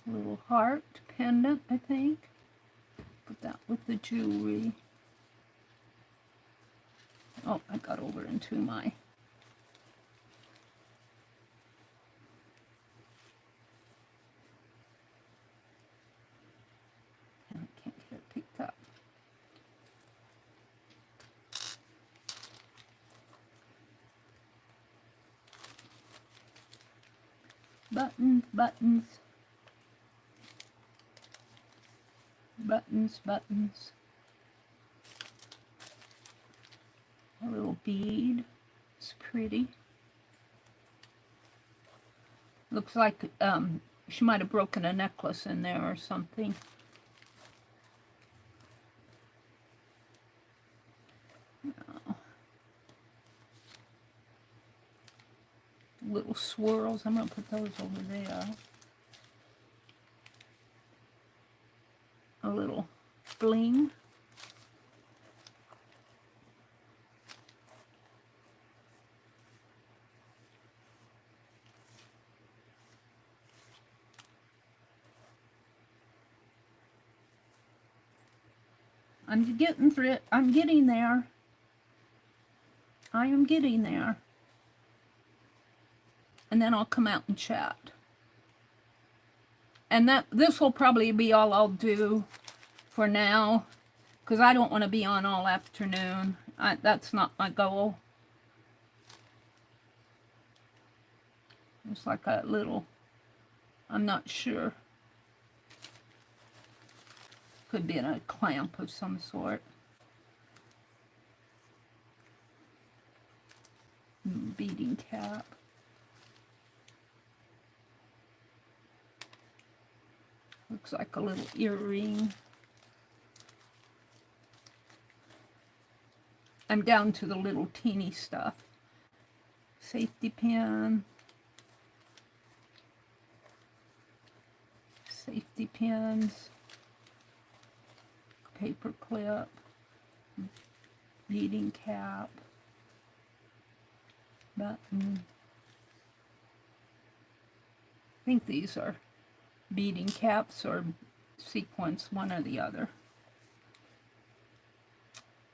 Little heart pendant, I think. Put that with the jewelry. Oh, I got over into my buttons, buttons, buttons, buttons. A little bead. It's pretty. Looks like she might have broken a necklace in there or something. Little swirls. I'm going to put those over there. A little bling. I'm getting through it. I'm getting there. I am getting there. And then I'll come out and chat. And this will probably be all I'll do for now, because I don't want to be on all afternoon. That's not my goal. It's like a little, I'm not sure. Could be in a clamp of some sort. Beading cap. Looks like a little earring. I'm down to the little teeny stuff. Safety pin. Safety pins. Paper clip. Beading cap. Button. I think these are beading caps or sequins, one or the other.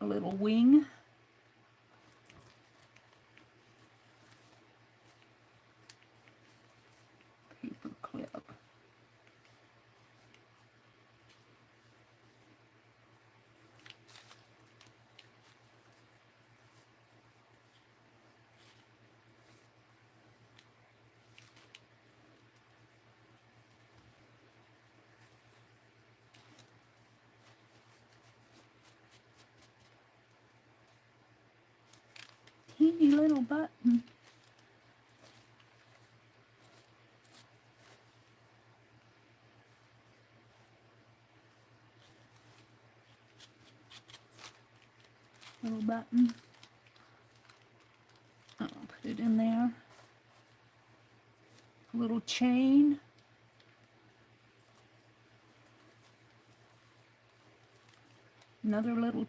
A little wing. Paper clip. Teeny little button. Little button. I'll put it in there. A little chain. Another little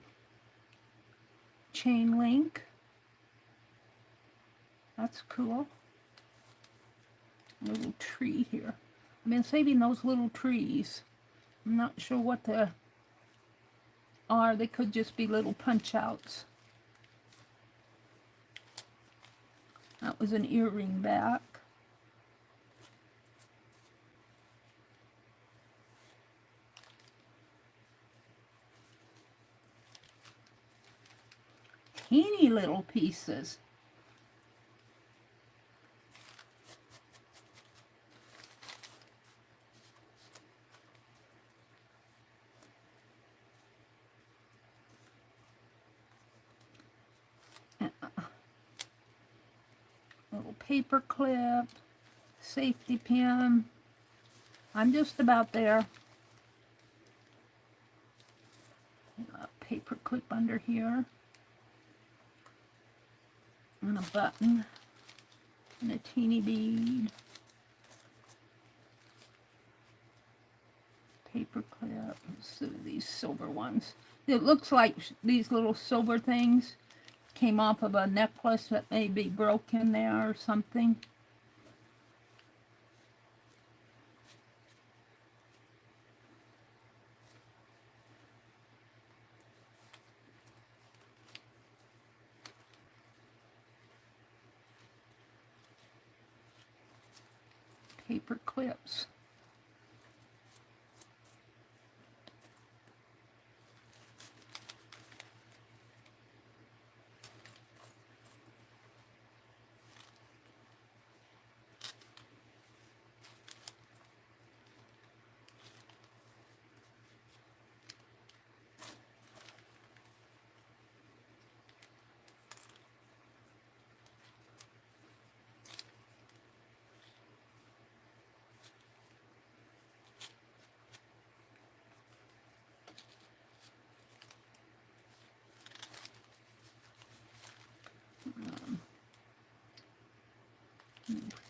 chain link. That's cool. A little tree here. I've been saving those little trees. I'm not sure what they are. They could just be little punch outs. That was an earring back. Teeny little pieces. Little paper clip, safety pin. I'm just about there. A paper clip under here. And a button. And a teeny bead. Paper clip. So these silver ones. It looks like these little silver things came off of a necklace that may be broken there or something. Paper clips.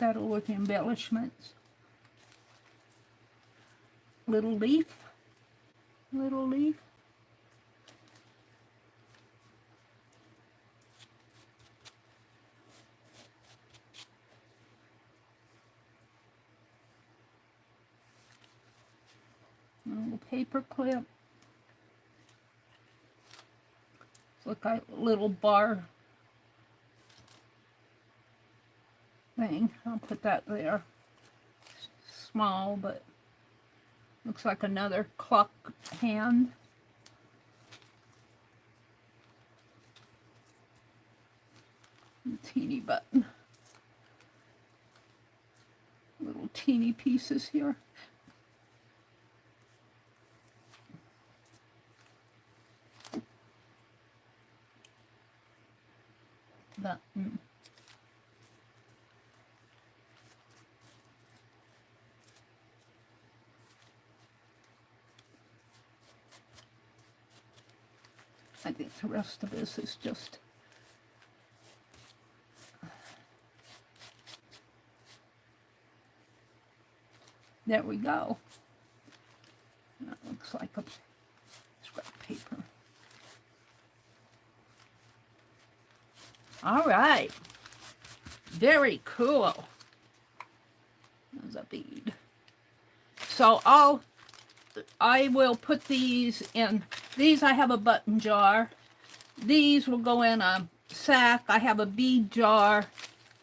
that over with the embellishments. Little leaf. Little leaf. A little paper clip. Look like a little bar thing. I'll put that there. Small, but looks like another clock hand. Teeny button. Little teeny pieces here. Button. I think the rest of this is just there we go. That looks like a scrap paper. All right. Very cool. There's a bead. So I will put these in. These I have a button jar. These will go in a sack. I have a bead jar.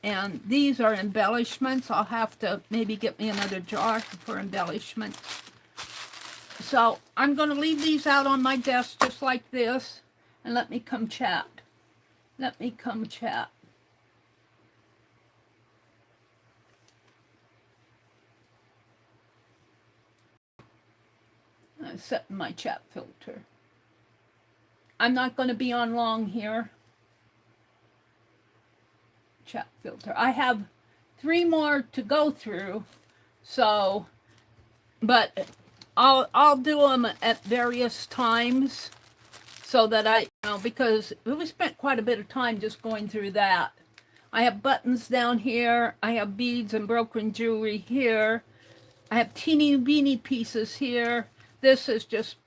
And these are embellishments. I'll have to maybe get me another jar for embellishments. So I'm going to leave these out on my desk just like this. And let me come chat. Let me come chat. I'm setting my chat filter. I'm not going to be on long here. Chat filter. I have 3 more to go through, so, but I'll do them at various times so that I, because we spent quite a bit of time just going through that. I have buttons down here. I have beads and broken jewelry here. I have teeny weeny pieces here. This is just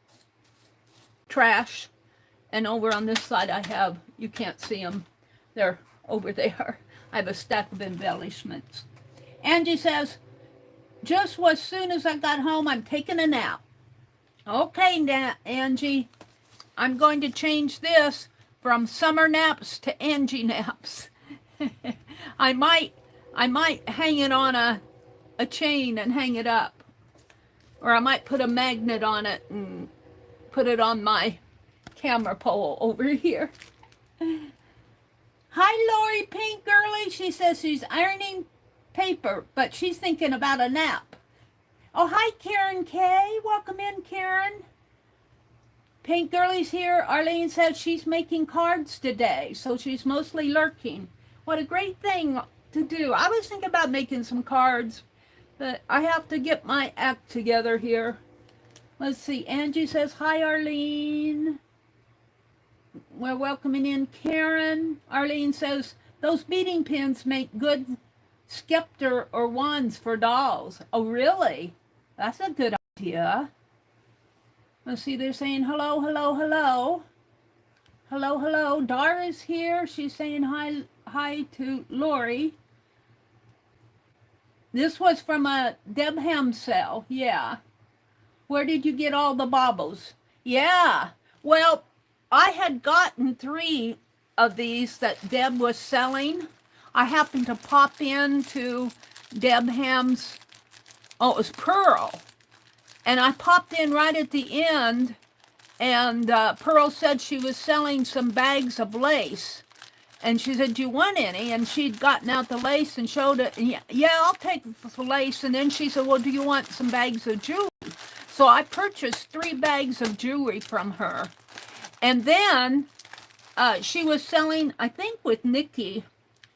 trash. And over on this side I have, you can't see them. They're over there. I have a stack of embellishments. Angie says, just as soon as I got home, I'm taking a nap. Okay, Angie. I'm going to change this from summer naps to Angie naps. I might hang it on a chain and hang it up. Or I might put a magnet on it and put it on my camera pole over here. Hi, Lori Pink Girly. She says she's ironing paper, but she's thinking about a nap. Oh, hi, Karen K. Welcome in, Karen. Pink Girly's here. Arlene says she's making cards today, so she's mostly lurking. What a great thing to do. I was thinking about making some cards, but I have to get my act together here. Let's see. Angie says, hi, Arlene. We're welcoming in Karen. Arlene says, those beading pins make good scepter or wands for dolls. Oh, really? That's a good idea. Let's see, they're saying hello, hello, hello. Hello, hello. Dara's here. She's saying hi to Lori. This was from a Deb Ham sale. Yeah. Where did you get all the baubles? Yeah. Well, I had gotten 3 of these that Deb was selling. I happened to pop into Deb Ham's, oh, it was Pearl. And I popped in right at the end, and Pearl said she was selling some bags of lace. And she said, do you want any? And she'd gotten out the lace and showed it. And yeah, I'll take the lace. And then she said, well, do you want some bags of jewelry? So I purchased 3 bags of jewelry from her. And then she was selling, I think with Nikki,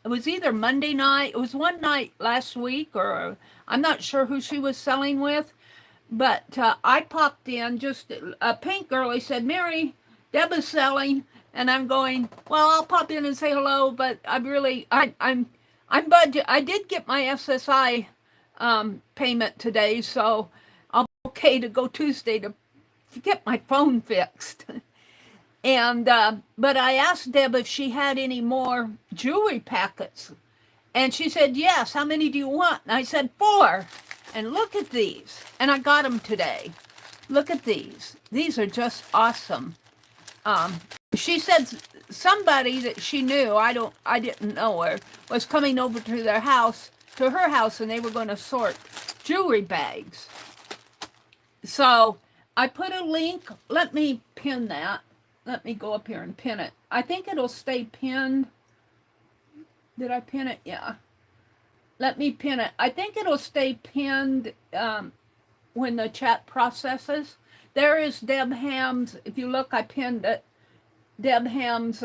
it was either Monday night, it was one night last week, or I'm not sure who she was selling with, but I popped in, just a Pink Girlie said, Meri, Deb is selling, and I'm going, well, I'll pop in and say hello, but I'm I did get my SSI payment today, so I'll be okay to go Tuesday to get my phone fixed. And but I asked Deb if she had any more jewelry packets, and she said yes. How many do you want? And I said 4. And look at these. And I got them today. Look at these. These are just awesome. She said somebody that she knew, I didn't know her, was coming over to her house, and they were going to sort jewelry bags. So I put a link. Let me pin that. Let me go up here and pin it. I think it'll stay pinned. Did I pin it? Yeah. Let me pin it. I think it'll stay pinned when the chat processes. There is Deb Ham's. If you look, I pinned it. Deb Ham's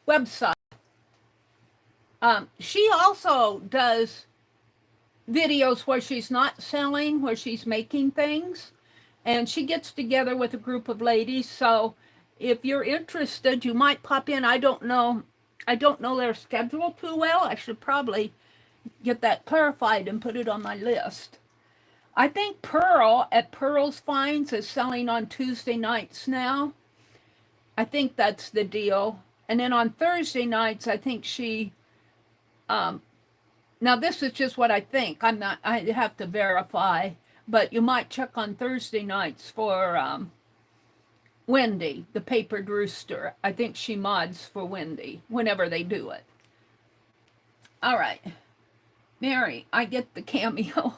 website. She also does videos where she's not selling, where she's making things. And she gets together with a group of ladies. So if you're interested, you might pop in. I don't know their schedule too well. I should probably get that clarified and put it on my list. I think Pearl at Pearl's Finds is selling on Tuesday nights now. I think that's the deal. And then on Thursday nights, I think she, now this is just what I think. I have to verify, but you might check on Thursday nights for Wendy, the Papered Rooster. I think she mods for Wendy whenever they do it. All right. Meri, I get the cameo.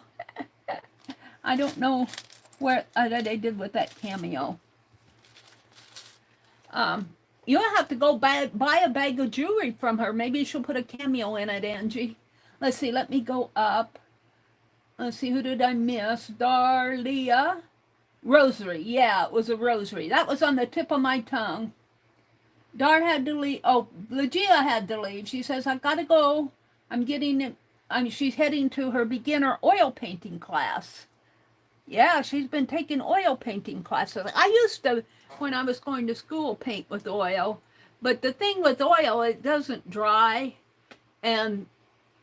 I don't know what they did with that cameo. You'll have to go buy a bag of jewelry from her. Maybe she'll put a cameo in it, Angie. Let's see. Let me go up. Let's see. Who did I miss? Darlia. Rosary. Yeah, it was a rosary. That was on the tip of my tongue. Dar had to leave. Oh, Legia had to leave. She says, I've got to go. She's heading to her beginner oil painting class. Yeah, she's been taking oil painting classes. I used to, when I was going to school, paint with oil. But the thing with oil, it doesn't dry. And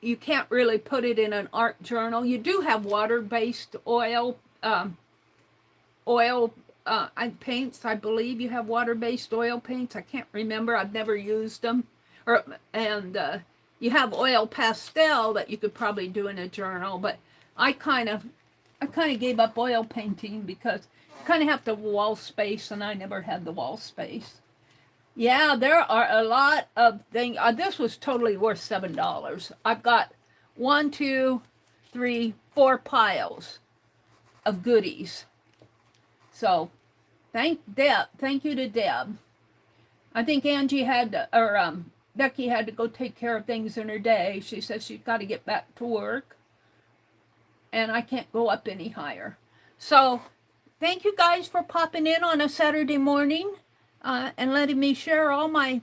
you can't really put it in an art journal. You do have water-based oil paints. I believe you have water-based oil paints. I can't remember. I've never used them. You have oil pastel that you could probably do in a journal. But I kind of gave up oil painting because you kind of have the wall space, and I never had the wall space. Yeah, there are a lot of things. This was totally worth $7. I've got 1, 2, 3, 4 piles of goodies. So, thank you to Deb. I think Angie Becky had to go take care of things in her day. She says she's got to get back to work. And I can't go up any higher. So, thank you guys for popping in on a Saturday morning and letting me share all my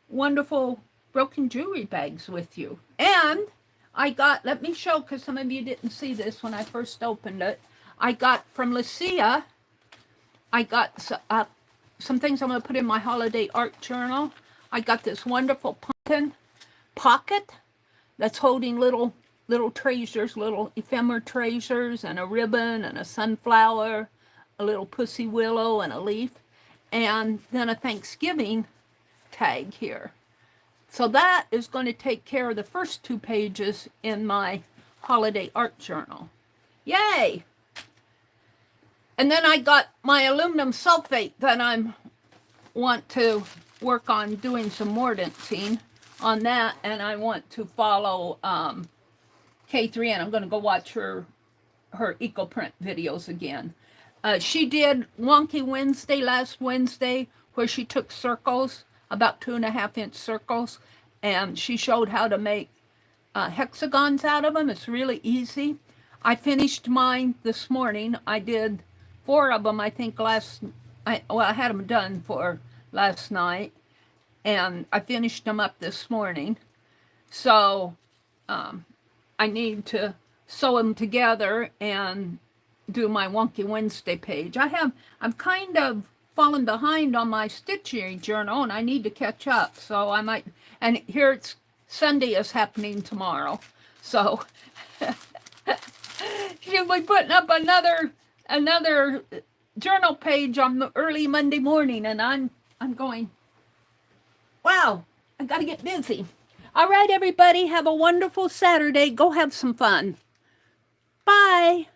wonderful broken jewelry bags with you. And let me show, because some of you didn't see this when I first opened it. I got from Lucia, I got some things I'm going to put in my holiday art journal. I got this wonderful pumpkin pocket that's holding little treasures, little ephemera treasures, and a ribbon, and a sunflower, a little pussy willow, and a leaf, and then a Thanksgiving tag here. So that is going to take care of the first 2 pages in my holiday art journal. Yay! And then I got my aluminum sulfate that I want to work on doing some mordancing on that, and I want to follow K3N. I'm going to go watch her EcoPrint videos again. She did Wonky Wednesday last Wednesday, where she took circles, about 2.5-inch circles, and she showed how to make hexagons out of them. It's really easy. I finished mine this morning. I did 4 of them, I think, I had them done for last night, and I finished them up this morning. So, I need to sew them together and do my Wonky Wednesday page. I'm kind of fallen behind on my stitching journal, and I need to catch up. So I might, and here it's Sunday is happening tomorrow. So she'll be putting up another journal page on the early Monday morning, and I'm going, wow, I got to get busy. All right, everybody, have a wonderful Saturday. Go have some fun. Bye.